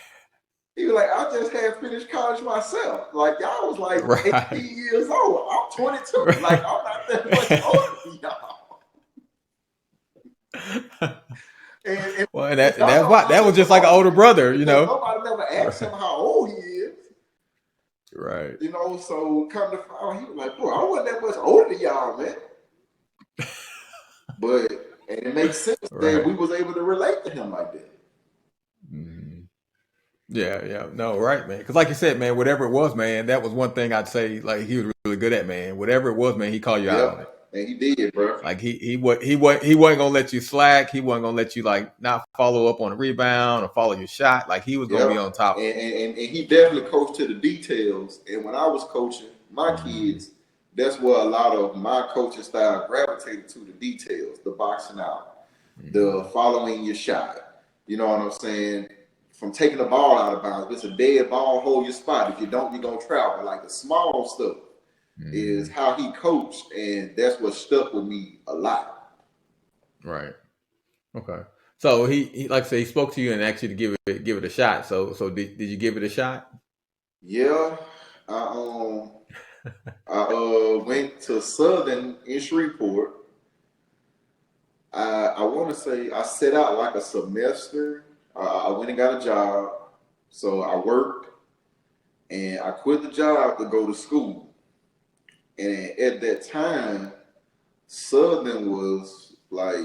he was like, I just had finished college myself. Like, y'all was like 18 years old. I'm 22. Right. Like, I'm not that much older than y'all. And that was just like an older brother, Nobody never asked him how old he is. Right. So come to find out, he was like, bro, I wasn't that much older than y'all, man. And it makes sense that we was able to relate to him like that. Yeah. No, right, man. Because like you said, man, whatever it was, man, that was one thing I'd say, like, he was really good at, man. Whatever it was, man, he called you out on it. And he did, bro. Like, he wasn't going to let you slack. He wasn't going to let you, like, not follow up on a rebound or follow your shot. Like, he was going to be on top. And he definitely coached to the details. And when I was coaching my kids, that's where a lot of my coaching style gravitated to, the details, the boxing out, the following your shot. You know what I'm saying? From taking the ball out of bounds. If it's a dead ball, hold your spot. If you don't, you're going to travel. Like the small stuff is how he coached, and that's what stuck with me a lot. Right. Okay. So he like I said, he spoke to you and asked you to give it a shot. So did you give it a shot? Yeah. I went to Southern in Shreveport. I want to say I set out like a semester. I went and got a job, So I worked and I quit the job to go to school. And at that time, Southern was like,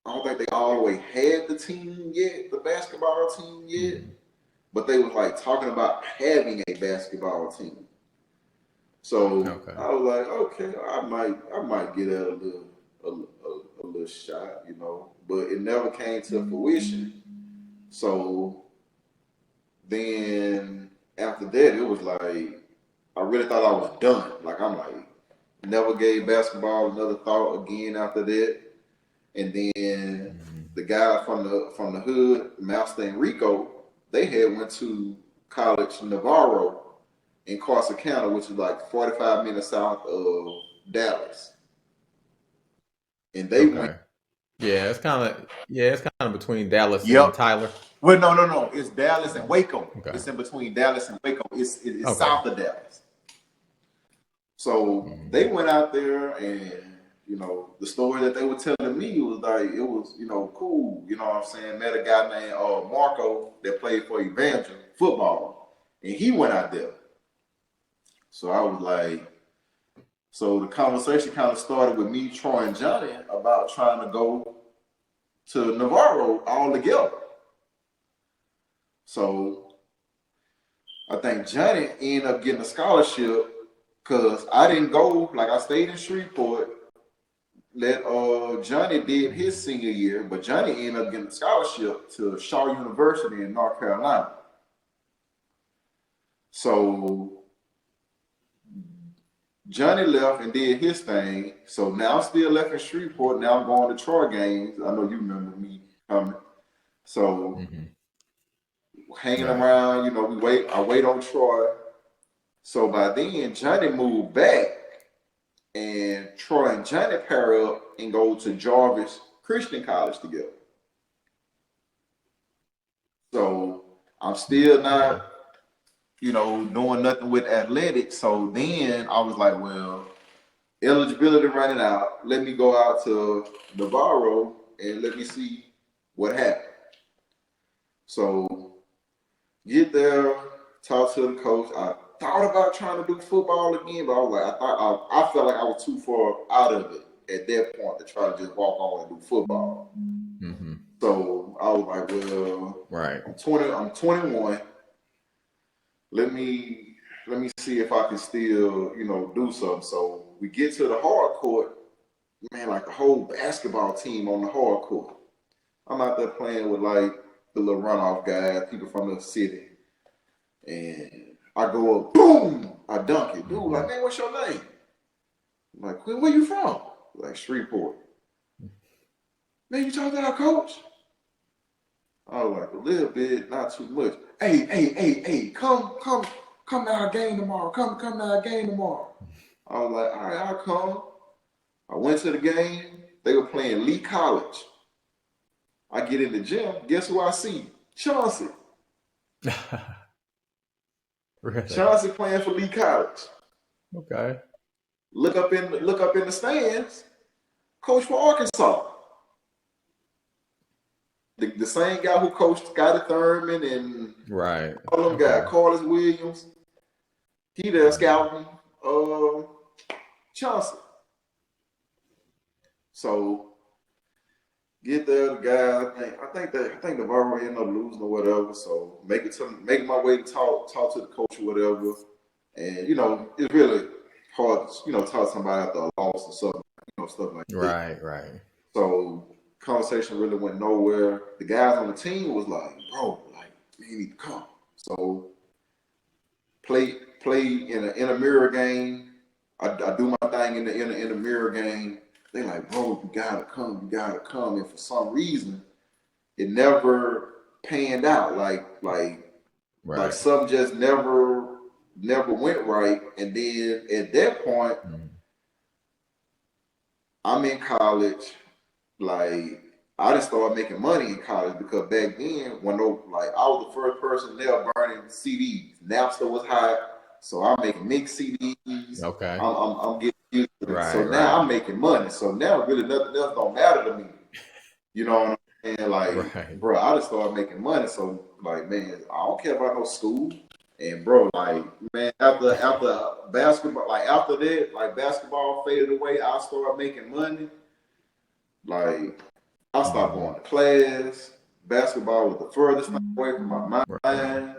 I don't think they all the way had the team yet, the basketball team yet, but they was like talking about having a basketball team. So I was like, okay, I might get a little shot, you know, but it never came to fruition. So then after that, it was like I really thought I was done. Like I'm like never gave basketball another thought again after that. And then the guy from the hood, Master and Rico, they had went to college Navarro in Corsicana, which is like 45 minutes south of Dallas. And they went. Yeah, it's kind of between Dallas and Tyler. Well, no. It's Dallas and Waco. Okay. It's in between Dallas and Waco. It's south of Dallas. So they went out there, and you know the story that they were telling me was like it was cool. You know what I'm saying? Met a guy named Marco that played for Evangel football, and he went out there. So I was like, so the conversation kind of started with me, Troy, and Johnny about trying to go to Navarro all together. So I think Johnny ended up getting a scholarship because I didn't go, like I stayed in Shreveport. Johnny did his senior year, but Johnny ended up getting a scholarship to Shaw University in North Carolina. So Johnny left and did his thing. So now I'm still left in Shreveport. Now I'm going to Troy games. I know you remember me coming. So hanging around, I wait on Troy. So by then, Johnny moved back, and Troy and Johnny pair up and go to Jarvis Christian College together. So I'm still not, doing nothing with athletics. So then I was like, well, eligibility running out. Let me go out to Navarro and let me see what happened. So get there, talk to the coach. I thought about trying to do football again, but I was like, I felt like I was too far out of it at that point to try to just walk on and do football. Mm-hmm. So I was like, well, I'm 21. Let me see if I can still, do something. So we get to the hard court, man, like the whole basketball team on the hard court. I'm out there playing with like the little runoff guys, people from the city. And I go up, boom, I dunk it. Dude, like, man, what's your name? I'm like, where you from? Like, Shreveport. Man, you talking to our coach? I was like, a little bit, not too much. Hey, come to our game tomorrow. Come to our game tomorrow. I was like, all right, I'll come. I went to the game. They were playing Lee College. I get in the gym. Guess who I see? Chauncey. Really? Chauncey playing for Lee College. Okay. Look up in the stands. Coach for Arkansas. The same guy who coached Scotty Thurman and all them guys, Carlos Williams. He there scouting Chauncey. So get there, the guy. I think Navarro ended up losing or whatever. So make my way to talk to the coach or whatever. And it's really hard to talk to somebody after a loss or something, stuff like that. Right. So conversation really went nowhere. The guys on the team was like, bro, like, you need to come. So play in a mirror game. I do my thing in the mirror game. They like, bro, you gotta come. And for some reason, it never panned out. Like something just never went right. And then at that point, I'm in college. Like, I just started making money in college because back then, I was the first person there burning CDs. Napster was hot, so I'm making mixed CDs. Okay. I'm getting used to it. So now I'm making money. So now really nothing else don't matter to me. You know what I mean? And like, Right. bro, I just started making money. So like, man, I don't care about no school. And bro, like, man, after basketball, like after that, like basketball faded away, I started making money. Like, I stopped going to class. Basketball was the furthest thing away from my Right. mind.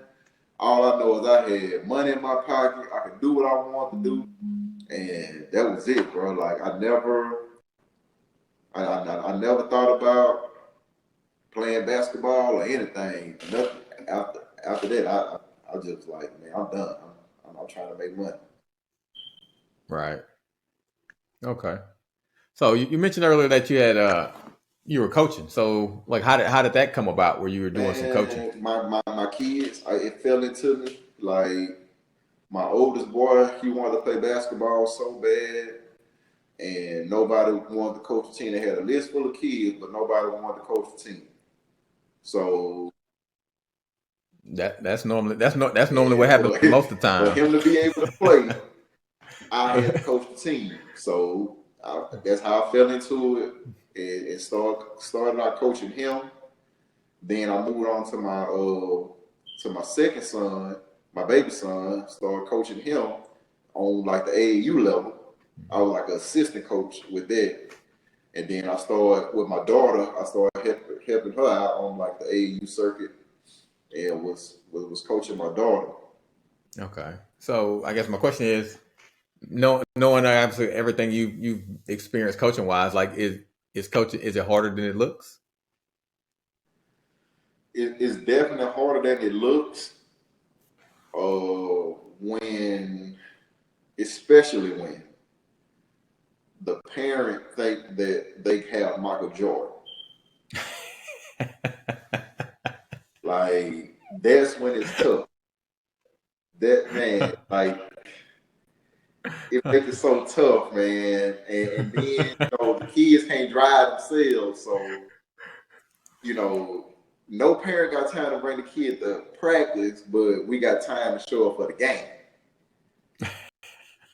All I know is I had money in my pocket. I could do what I wanted to do, and that was it, bro. Like I never thought about playing basketball or anything. Nothing after that. I just like, man, I'm done. I'm trying to make money. Right. Okay. So you mentioned earlier that you were coaching. So like how did that come about where you were doing some coaching? Man, my kids, it fell into me. Like my oldest boy, he wanted to play basketball so bad, and nobody wanted to coach a team. They had a list full of kids, but nobody wanted to coach the team. So That's normally what happens most of the for time. him to be able to play, I had to coach the team. So that's how I fell into it. And started out coaching him. Then I moved on to my second son, my baby son. Started coaching him on like the AAU level. I was like an assistant coach with that. And then I started with my daughter. I started helping her out on like the AAU circuit, and was coaching my daughter. Okay. So I guess my question is, knowing absolutely everything you've experienced coaching wise, like is coaching, is it harder than it looks? It's definitely harder than it looks. When, especially when the parent think that they have Michael Jordan. Like that's when it's tough. That man, like it makes it so tough, man. And then the kids can't drive themselves, so no parent got time to bring the kid to practice, but we got time to show up for the game.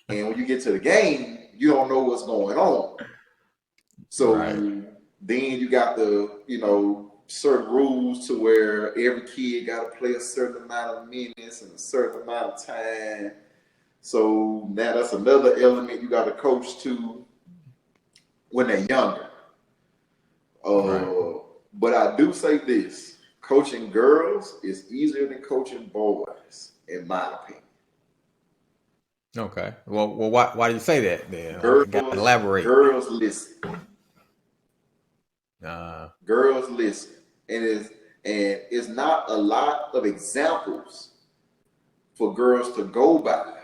And when you get to the game, you don't know what's going on. So Right. then you got certain rules to where every kid got to play a certain amount of minutes and a certain amount of time. So now that's another element you got to coach to when they're younger. Right. But I do say this: coaching girls is easier than coaching boys, in my opinion. Okay. Well, why do you say that then? I got to elaborate. Girls listen. Uh, Girls listen, and it's not a lot of examples for girls to go by.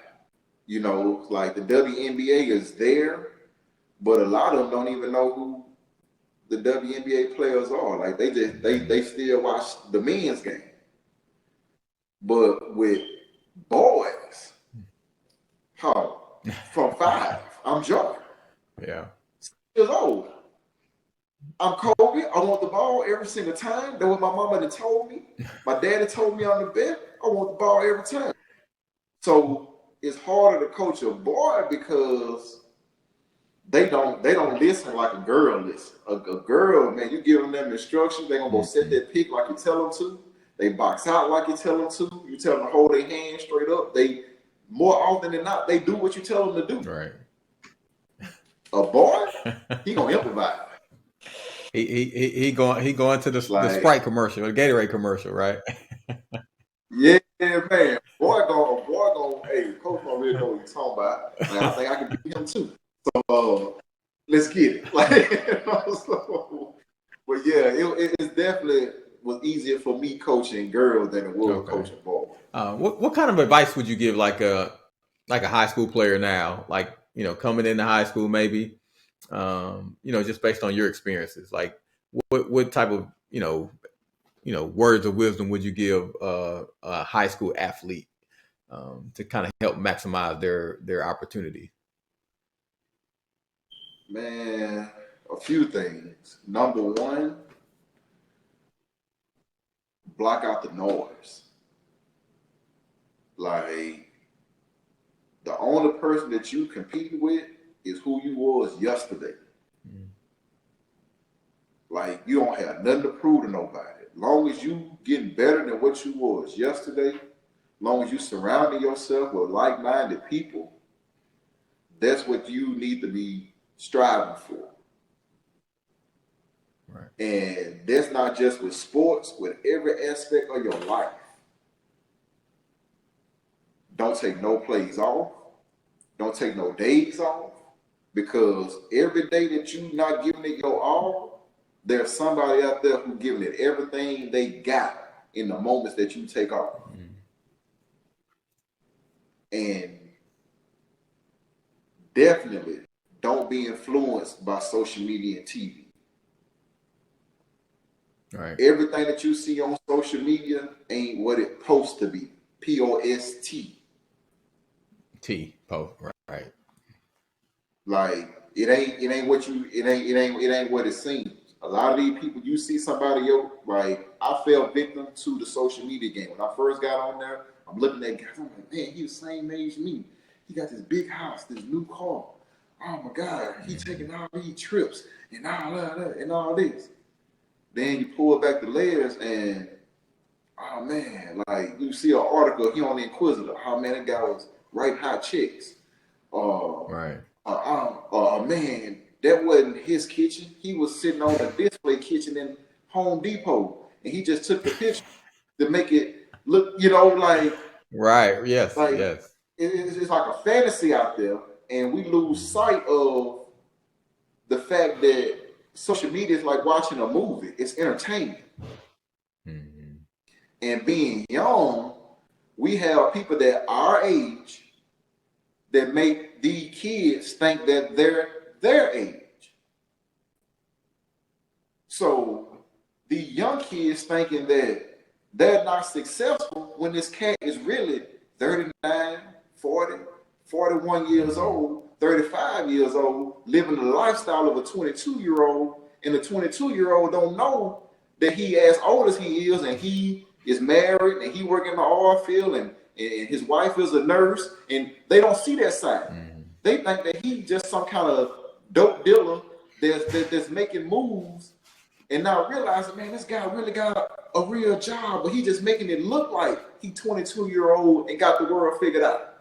Like the WNBA is there, but a lot of them don't even know who the WNBA players are. Like they still watch the men's game. But with boys, from 5, I'm Jordan. yeah. 6 years old. I'm Kobe. I want the ball every single time. That's what my mama had told me. My daddy told me on the bed, I want the ball every time. So it's harder to coach a boy because they don't listen like a girl listen. A girl, man, you giving them instructions, they're gonna go set that pick like you tell them to. They box out like you tell them to. You tell them to hold their hand straight up. They more often than not, they do what you tell them to do. Right. A boy, he gonna improvise. He going to the Sprite commercial, the Gatorade commercial, right? Yeah, man. Boy, hey, coach gonna really know what he's talking about. Like, I think I can beat him too. So let's get it. Like, but yeah, it definitely was easier for me coaching girls than it was coaching boys. What kind of advice would you give like a high school player now, like coming into high school maybe, just based on your experiences, like what type of words of wisdom would you give a high school athlete to kind of help maximize their opportunity? Man, a few things. Number one, block out the noise. Like, the only person that you compete with is who you was yesterday. Like, you don't have nothing to prove to nobody. Long as you getting better than what you was yesterday, long as you surrounding yourself with like-minded people, that's what you need to be striving for. Right. And that's not just with sports, with every aspect of your life. Don't take no plays off. Don't take no days off. Because every day that you not giving it your all, there's somebody out there who giving it everything they got in the moments that you take off. And definitely don't be influenced by social media and TV. Right. Everything that you see on social media ain't what it's supposed to be. P-O-S-T. Post. Right. Like it ain't what it seems. A lot of these people, you see somebody else, like I fell victim to the social media game. When I first got on there, I'm looking at guys, I'm like, man, he the same age as me. He got this big house, this new car. Oh my God, he taking all these trips and all that and all this. Then you pull back the layers and oh man, like you see an article, he on the Inquisitor, oh man, that guy was writing hot chicks. Right. Man, that wasn't his kitchen. He was sitting on a display kitchen in Home Depot, and he just took the picture to make it look, like Right. Yes. like Yes. it's like a fantasy out there, and we lose sight of the fact that social media is like watching a movie. It's entertainment. Mm-hmm. And being young, we have people that our age that make these kids think that they're their age. So the young kids thinking that they're not successful when this cat is really 39, 40, 41 years old, 35 years old, living the lifestyle of a 22-year-old, and the 22-year-old don't know that he as old as he is, and he is married, and he working in the oil field, and his wife is a nurse, and they don't see that side. Mm-hmm. They think that he just some kind of dope dealer that's making moves and not realizing, man, this guy really got a real job, but he just making it look like he 22-year-old and got the world figured out.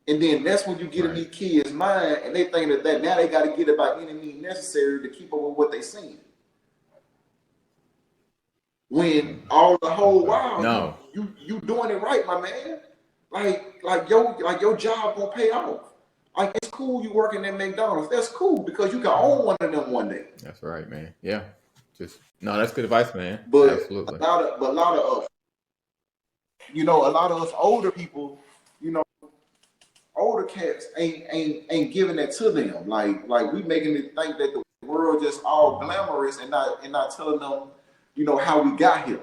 And then that's when you get in these kids' mind, and they think that now they got to get it by any means necessary to keep up with what they seeing. When all the whole while you doing it right, my man. Like your job gonna pay off. Like it's cool you working at McDonald's. That's cool because you can own one of them one day. That's right, man. Yeah. That's good advice, man. But absolutely. A lot of us older people, older cats ain't giving that to them. Like we making it think that the world just all glamorous and not telling them, how we got here.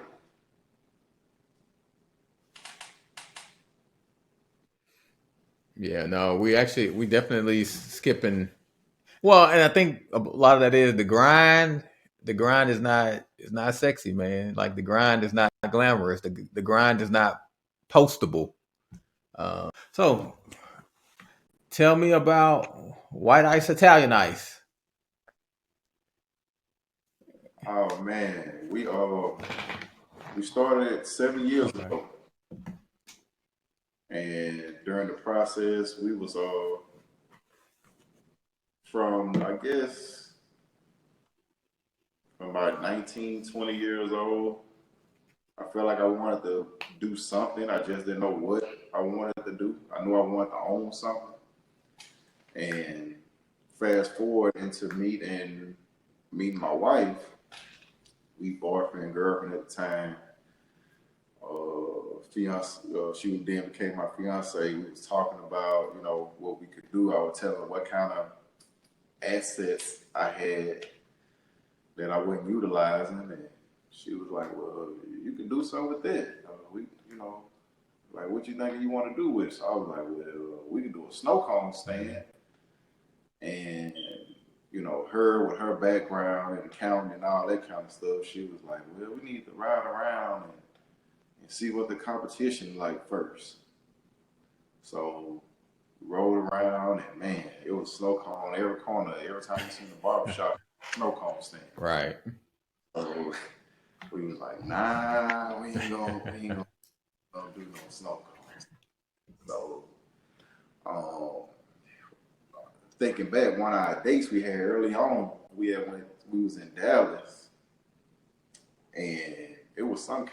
Yeah, no, we definitely skipping. Well, and I think a lot of that is the grind. The grind is not sexy, man. Like the grind is not glamorous. The grind is not postable. So tell me about White Ice Italian Ice. Oh man, we started 7 years ago. And during the process, we was from about 19, 20 years old. I felt like I wanted to do something. I just didn't know what I wanted to do. I knew I wanted to own something. And fast forward into meeting my wife, we boyfriend and girlfriend at the time. Fiance, she then became my fiance. We was talking about, what we could do. I would tell her what kind of assets I had that I wasn't utilizing, and she was like, "Well, you can do something with that. Like what you think you want to do with it?" So I was like, "Well, we can do a snow cone stand." And her with her background in accounting and all that kind of stuff, she was like, "Well, we need to ride around and see what the competition like first." So we rolled around and man, it was snow cone on every corner. Every time you seen the barbershop, snow cone stand. Right. So we was like, nah, we ain't gonna do no snow cones. So thinking back, one of our dates we had early on, we was in Dallas, and it was a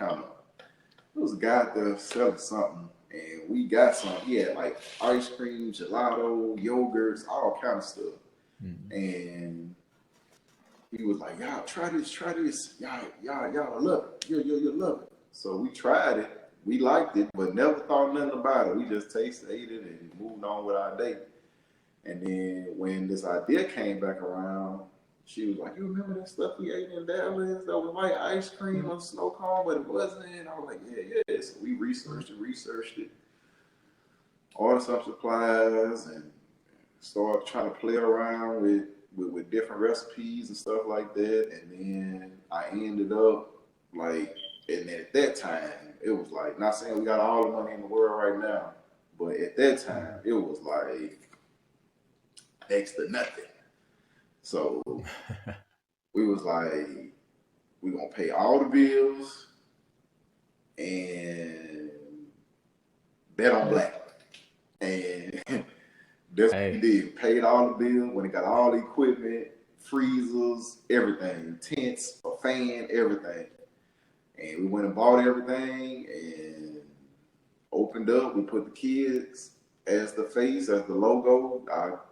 guy out there selling something, and we got some. He had like ice cream, gelato, yogurts, all kind of stuff. And he was like, y'all try this. Y'all love it. You'll love it. So we tried it. We liked it, but never thought nothing about it. We just ate it, and moved on with our day. And then when this idea came back around, she was like, you remember that stuff we ate in Dallas? That was like ice cream or snow cone, but it wasn't. And I was like, yeah. So we researched it, ordered some supplies, and started trying to play around with different recipes and stuff like that. And then I ended up like, and at that time, it was like, not saying we got all the money in the world right now, but at that time, it was like next to nothing. So we was like, we gonna pay all the bills and bet on black. And that's what we did. Paid all the bills, when it got all the equipment, freezers, everything, tents, a fan, everything. And we went and bought everything and opened up. We put the kids as the face, as the logo.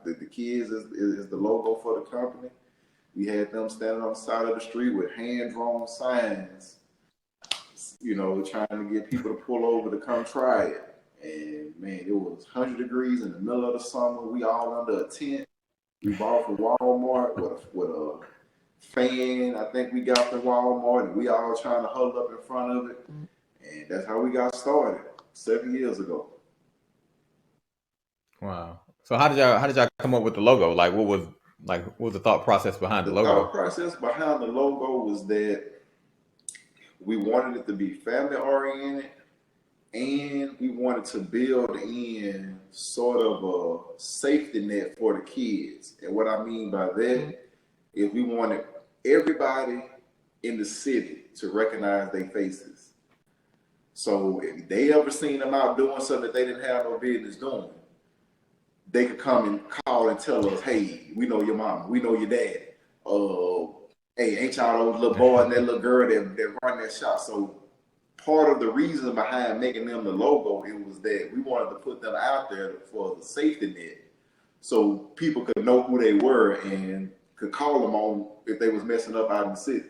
The kids is the logo for the company. We had them standing on the side of the street with hand-drawn signs, trying to get people to pull over to come try it. And man, it was 100 degrees in the middle of the summer. We all under a tent. We bought from Walmart with a fan. I think we got from Walmart, and we all trying to huddle up in front of it. And that's how we got started 7 years ago. Wow. So how did y'all come up with the logo? Like what was the thought process behind the logo? The thought process behind the logo was that we wanted it to be family oriented, and we wanted to build in sort of a safety net for the kids. And what I mean by that is we wanted everybody in the city to recognize their faces. So if they ever seen them out doing something that they didn't have no business doing, they could come and call and tell us, hey, we know your mama, we know your dad. Hey, ain't y'all those little boy and that little girl that run that shop? So part of the reason behind making them the logo, it was that we wanted to put them out there for the safety net, so people could know who they were and could call them on if they was messing up out in the city.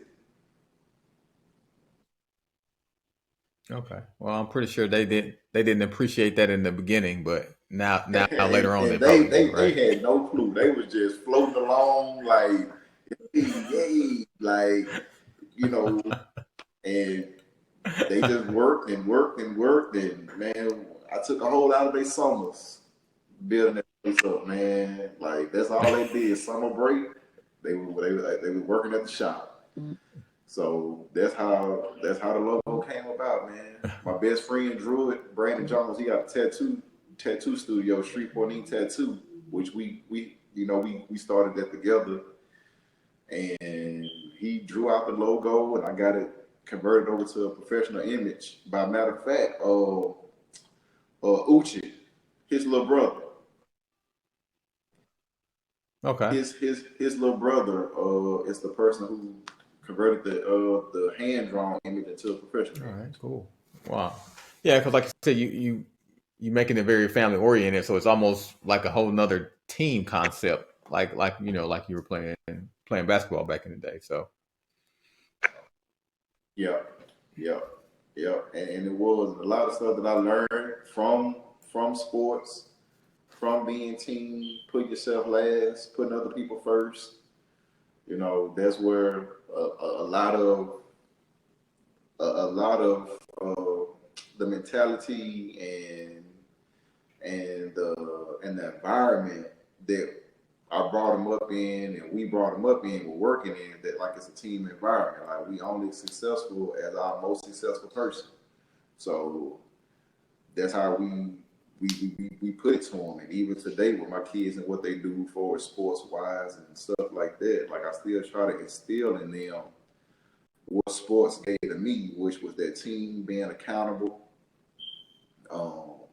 Okay. Well, I'm pretty sure they didn't appreciate that in the beginning, but now later on they had no clue. They was just floating along like, yay, like, and they just worked, and man, I took a whole lot of their summers building that place up, man. Like that's all they did. Summer break, they were working at the shop. So that's how the logo came about, man. My best friend drew it. Brandon Jones, he got a tattoo studio, Shreveport Tattoo, which we started that together. And he drew out the logo, and I got it converted over to a professional image. By matter of fact, Uchi, his little brother. Okay. His little brother is the person who converted the hand drawn image into a professional. All right, cool. Wow. Yeah, because like you said, you making it very family oriented, so it's almost like a whole nother team concept, like you were playing basketball back in the day. So. Yeah. And it was a lot of stuff that I learned from sports, from being team, put yourself last, putting other people first. That's where a lot of the mentality and the environment that I brought them up in, and we brought them up in, we're working in, that like it's a team environment. Like we only successful as our most successful person. So that's how we we put it to them. And even today with my kids and what they do for sports wise and stuff like that, like I still try to instill in them what sports gave to me, which was that team, being accountable.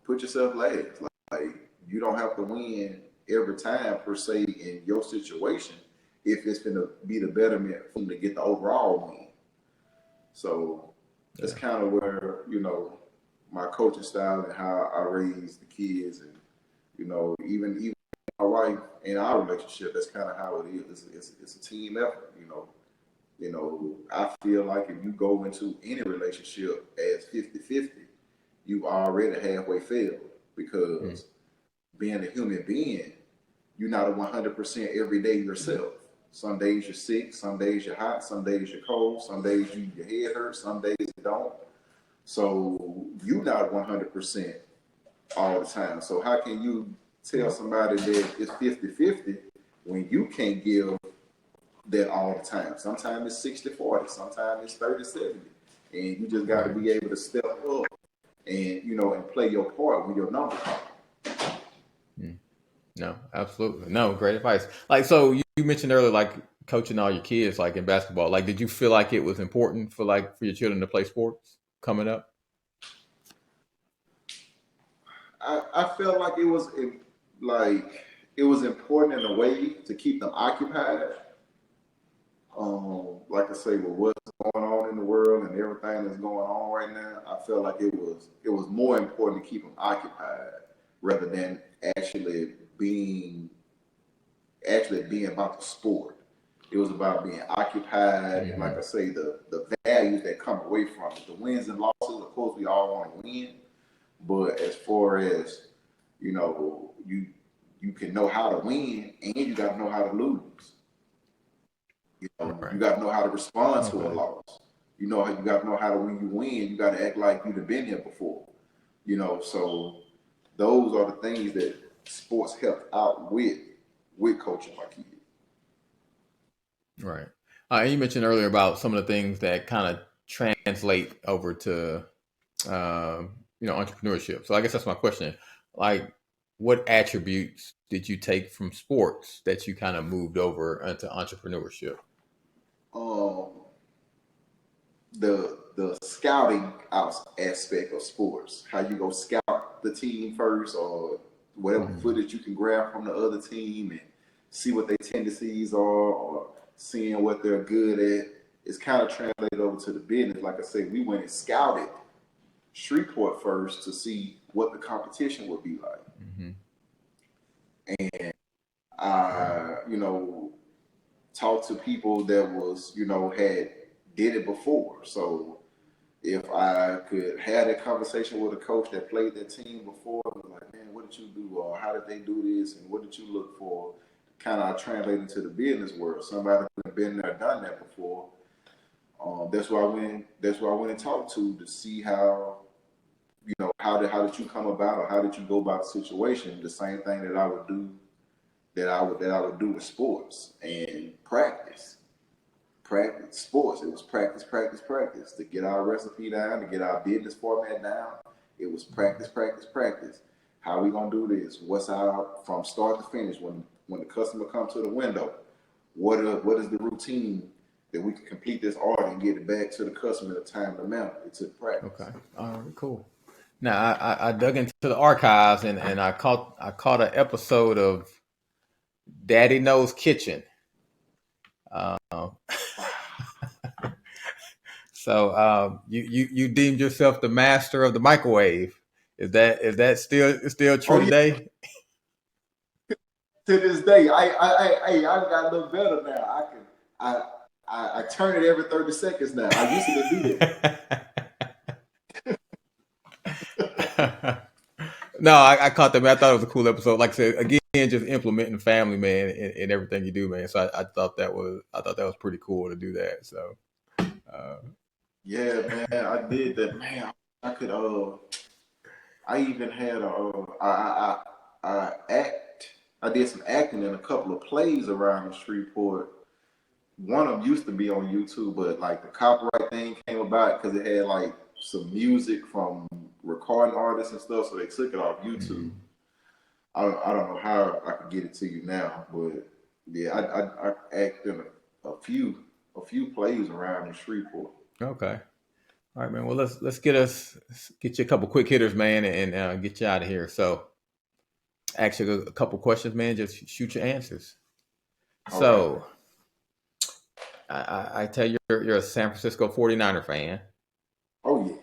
Put yourself last. Like you don't have to win every time per se in your situation if it's going to be the betterment for them to get the overall win. So that's kind of where, my coaching style and how I raise the kids, and even my wife and our relationship, that's kind of how it is. It's a team effort. I feel like if you go into any relationship as 50-50, you already halfway failed, because being a human being, you're not a 100% every day yourself. Some days you're sick, some days you're hot, some days you're cold, some days your head hurts, some days you don't. So you're not 100% all the time. So how can you tell somebody that it's 50-50 when you can't give that all the time? Sometimes it's 60-40, sometimes it's 30-70. And you just got to be able to step up and, and play your part when your number comes. No, absolutely. No, great advice. Like, so you mentioned earlier, like coaching all your kids, like in basketball, like, did you feel like it was important for your children to play sports coming up? I felt like it was important in a way to keep them occupied. Like I say, with what's going on in the world and everything that's going on right now, I felt like it was more important to keep them occupied rather than actually being about the sport. It was about being occupied, and like I say, the values that come away from it, the wins and losses. Of course, we all want to win, but as far as you can know how to win, and you got to know how to lose. You got to know how to respond to a loss. You got to know how to, when you win, you got to act like you've been here before. So those are the things that sports helped out with coaching my kids. Right. And you mentioned earlier about some of the things that kind of translate over to, entrepreneurship. So I guess that's my question. Like, what attributes did you take from sports that you kind of moved over into entrepreneurship? The scouting aspect of sports, how you go scout the team first, or whatever footage you can grab from the other team and see what their tendencies are, or seeing what they're good at. It's kind of translated over to the business. Like I said, we went and scouted Shreveport first to see what the competition would be like. And I, talked to people that was, had did it before. So if I could have a conversation with a coach that played that team before, I was like, man, what did you do? Or how did they do this? And what did you look for? Kind of translate into the business world. Somebody who had been there, done that before. That's why I went and talked to see how, how did you come about, or how did you go about the situation? The same thing that I would do, that I would do with sports and practice sports. It was practice to get our recipe down, to get our business format down. It was practice. How we gonna do this? What's our, from start to finish, when the customer comes to the window, what is the routine that we can complete this order and get it back to the customer in a timely manner? It took practice. Okay. All right, cool. Now I dug into the archives and I caught an episode of Daddy Knows Kitchen. So you deemed yourself the master of the microwave. Is that still true today? To this day, I got a little better now. I turn it every 30 seconds now. I used to do that. No, I caught that, man. I thought it was a cool episode. Like I said, again, just implementing family, man, in everything you do, man. So I thought that was pretty cool to do that. So yeah, man, I did that, man. I could I even had I did some acting in a couple of plays around Shreveport. One of them used to be on YouTube, but like the copyright thing came about because it had like some music from recording artists and stuff, so they took it off YouTube. I don't know how I could get it to you now, but yeah, I act in a few plays around in Shreveport. Okay. All right, man. Well, let's get you a couple quick hitters, man, and get you out of here. So, ask you a couple questions, man. Just shoot your answers. All So, I tell you, you're a San Francisco 49er fan. Oh yeah.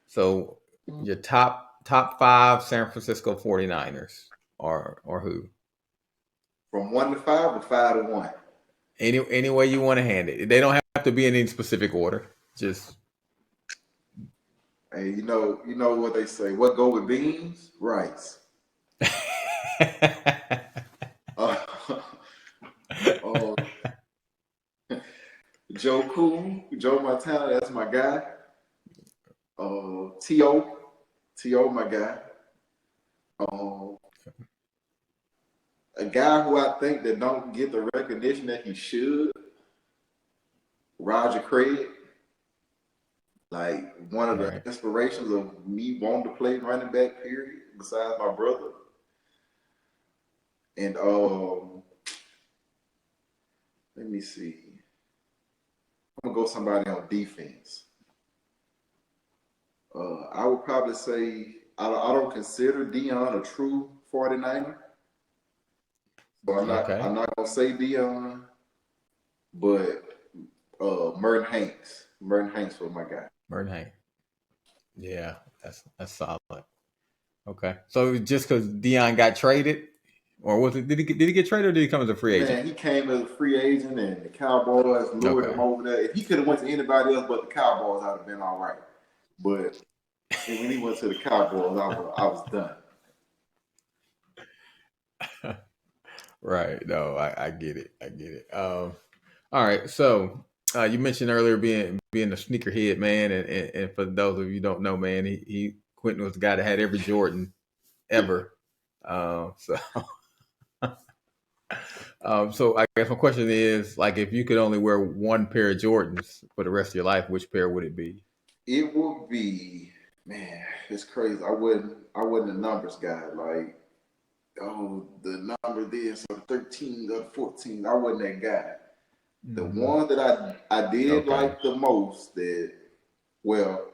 So, your top 5 San Francisco 49ers are who? From 1 to 5 or 5 to 1? Any way you want to hand it. They don't have to be in any specific order. Just. Hey, you know what they say. What go with beans? Rice. Joe Cool, Joe Montana, that's my guy. T.O., my guy. A guy who I think that don't get the recognition that he should, Roger Craig. Like one of the inspirations of me wanting to play running back, period, besides my brother. And let me see. I'm gonna go somebody on defense. I would probably say I don't consider Dion a true 49er. So I'm not gonna say Dion, but Merton Hanks. Merton Hanks was my guy. Merton Hanks. Yeah, that's solid. Okay, so just because Dion got traded, or was it? Did he get traded, or did he come as a free agent? Man, he came as a free agent, and the Cowboys lured him over there. If he could have went to anybody else but the Cowboys, I'd have been all right. But when he went to the Cowboys, I was done. Right. No, I get it. All right. So you mentioned earlier being a sneakerhead, man, and for those of you who don't know, man, Quinton was the guy that had every Jordan ever. So I guess my question is, like, if you could only wear one pair of Jordans for the rest of your life, which pair would it be? It would be, man, it's crazy. I wasn't a numbers guy. Like, the number this or the 13 or the 14. I wasn't that guy. The one that I did like the most, that, well,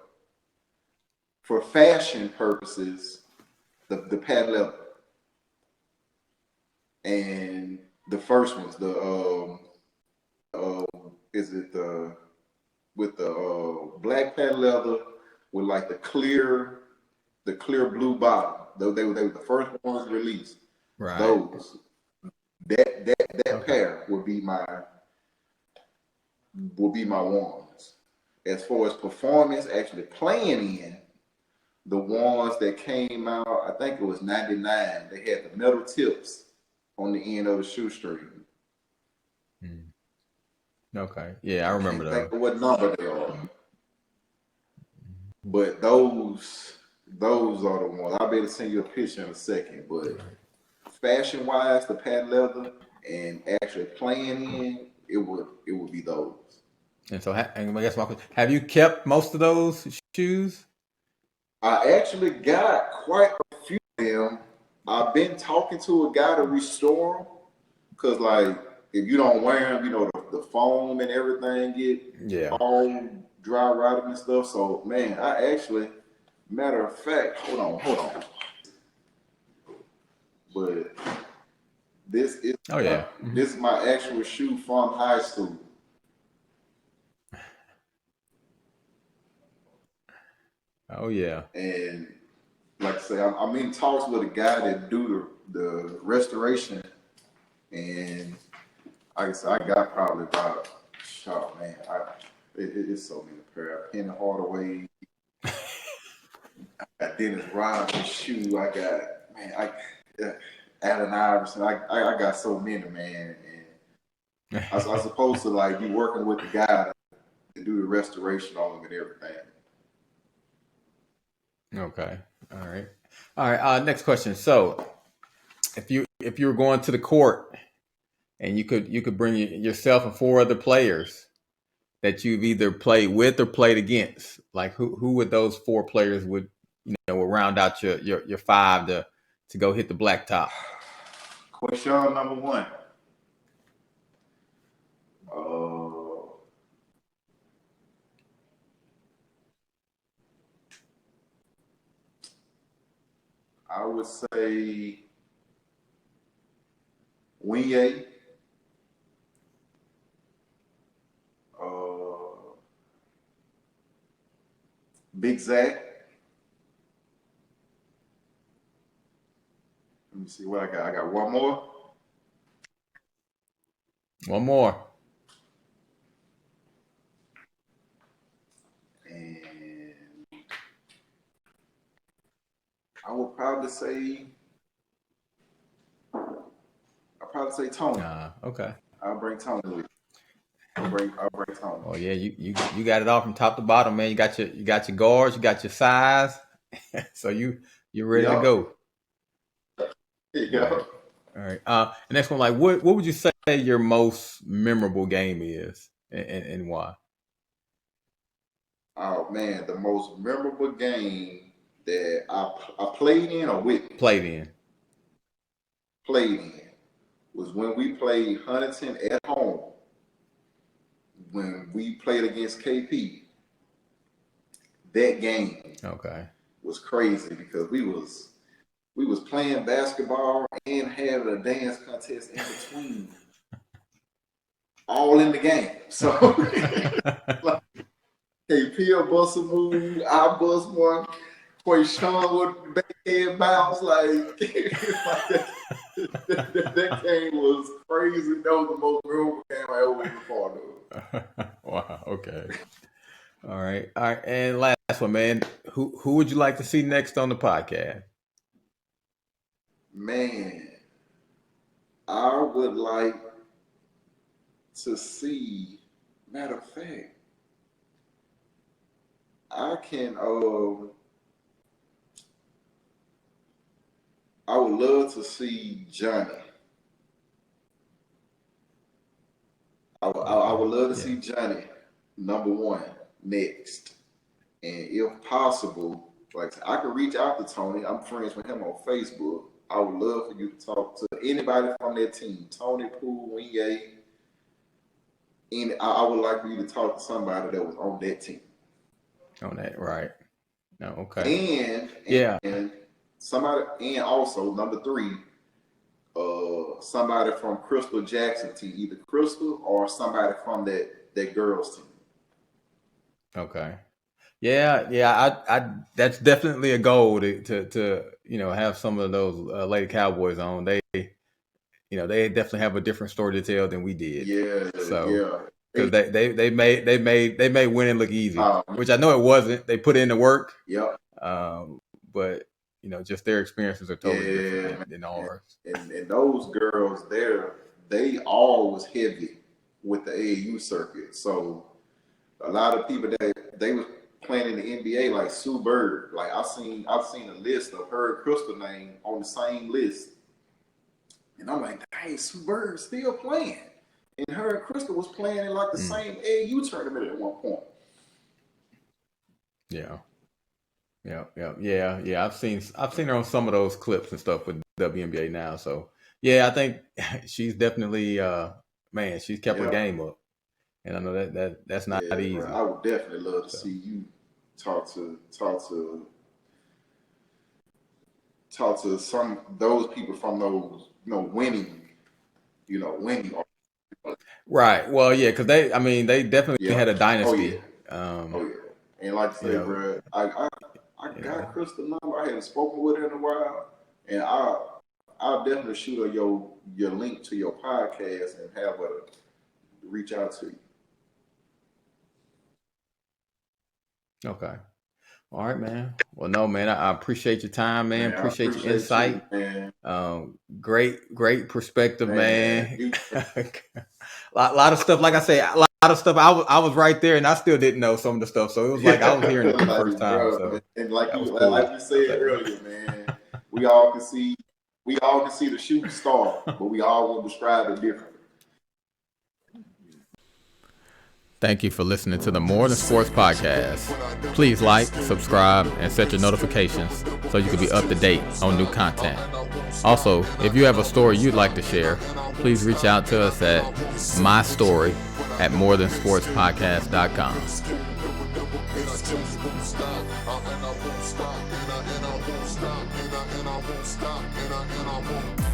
for fashion purposes, the patent leather. And the first one's with the black patent leather with like the clear blue bottom. They were the first ones released. Right. Those that pair would be my ones. As far as performance, actually playing in, the ones that came out, I think it was 99. They had the metal tips on the end of the shoestring. Okay. Yeah, I remember those. I think what number they are. But those are the ones. I'll be able to send you a picture in a second. But fashion-wise, the patent leather and actually playing in, it would be those. And so, and I guess my question: have you kept most of those shoes? I actually got quite a few of them. I've been talking to a guy to restore them because, like, if you don't wear them, the foam and everything get all dry rotted and stuff. So, man, I actually, matter of fact, hold on. But this is this is my actual shoe from high school. Oh yeah. And like I say, I'm in talks with a guy that do the restoration, and like I said, I got probably about, it's so many pair. Penny Hardaway, I got Dennis Rodman's shoe. I got Allen Iverson. I got so many, man. And I was supposed to like be working with the guy to do the restoration on them and everything. Okay. All right. Next question. So, if you were going to the court and you could bring yourself and 4 other players that you've either played with or played against, like who would those 4 players would will round out your five to go hit the blacktop? Question number one. I would say Winye. Big Zach. Let me see what I got. I got one more. One more. And I would probably say Tony. Okay. I'll bring Tony with me. I'll bring Tony. Oh yeah, you got it all from top to bottom, man. You got your guards, you got your size, so you're ready to go. Yeah. Right. All right. The next one, like, what would you say your most memorable game is, and why? Oh man, the most memorable game that I played in or with Played in was when we played Huntington at home. When we played against KP, that game was crazy because we was playing basketball and having a dance contest in between, all in the game. So like, KP bust a move, I bust one. Quinton with backhand bounce, like that game was crazy. That was the most memorable game I ever been part of. Wow. Okay. All right. And last one, man. Who would you like to see next on the podcast? Man, I would like to see. Matter of fact, I would love to see Johnny. I would love to see Johnny number one next, and if possible, like I could reach out to Tony. I'm friends with him on Facebook. I would love for you to talk to anybody from that team, Tony, Poole, Winye, and I would like for you to talk to somebody that was on that team. On that, right? No, okay. And somebody, and also number three, somebody from Crystal Jackson team, either Crystal or somebody from that girls team. Okay. Yeah. I that's definitely a goal to have some of those Lady Cowboys on. They definitely have a different story to tell than we did. Yeah. So because they made winning look easy, which I know it wasn't. They put in the work. Yep. But just their experiences are totally different than ours. And those girls there, they all was heavy with the AAU circuit. So a lot of people that they was playing in the NBA, like Sue Bird. Like I've seen a list of her and Crystal name on the same list. And I'm like, dang, Sue Bird still playing. And her and Crystal was playing in like the same AAU tournament at one point. Yeah. I've seen her on some of those clips and stuff with WNBA now. So yeah, I think she's definitely she's kept her game up, and I know that's not easy. Bro, I would definitely love to see you talk to some those people from those winning. Right. Well, yeah, because they definitely had a dynasty. And like I said, bro, I got Crystal number. I haven't spoken with her in a while, and I'll definitely shoot her your link to your podcast and have her reach out to you. Okay. All right, man. Well, no, man, I appreciate your time, man. Appreciate your insight. You, man. Great perspective, man. A lot of stuff, like I say, a lot of stuff. I was right there, and I still didn't know some of the stuff. So it was like I was hearing it for the first time. Bro, so and like you said earlier, man, we all can see the shooting star, but we all will describe it differently. Thank you for listening to the More Than Sports Podcast. Please like, subscribe, and set your notifications so you can be up to date on new content. Also, if you have a story you'd like to share, please reach out to us at mystory@morethansportspodcast.com.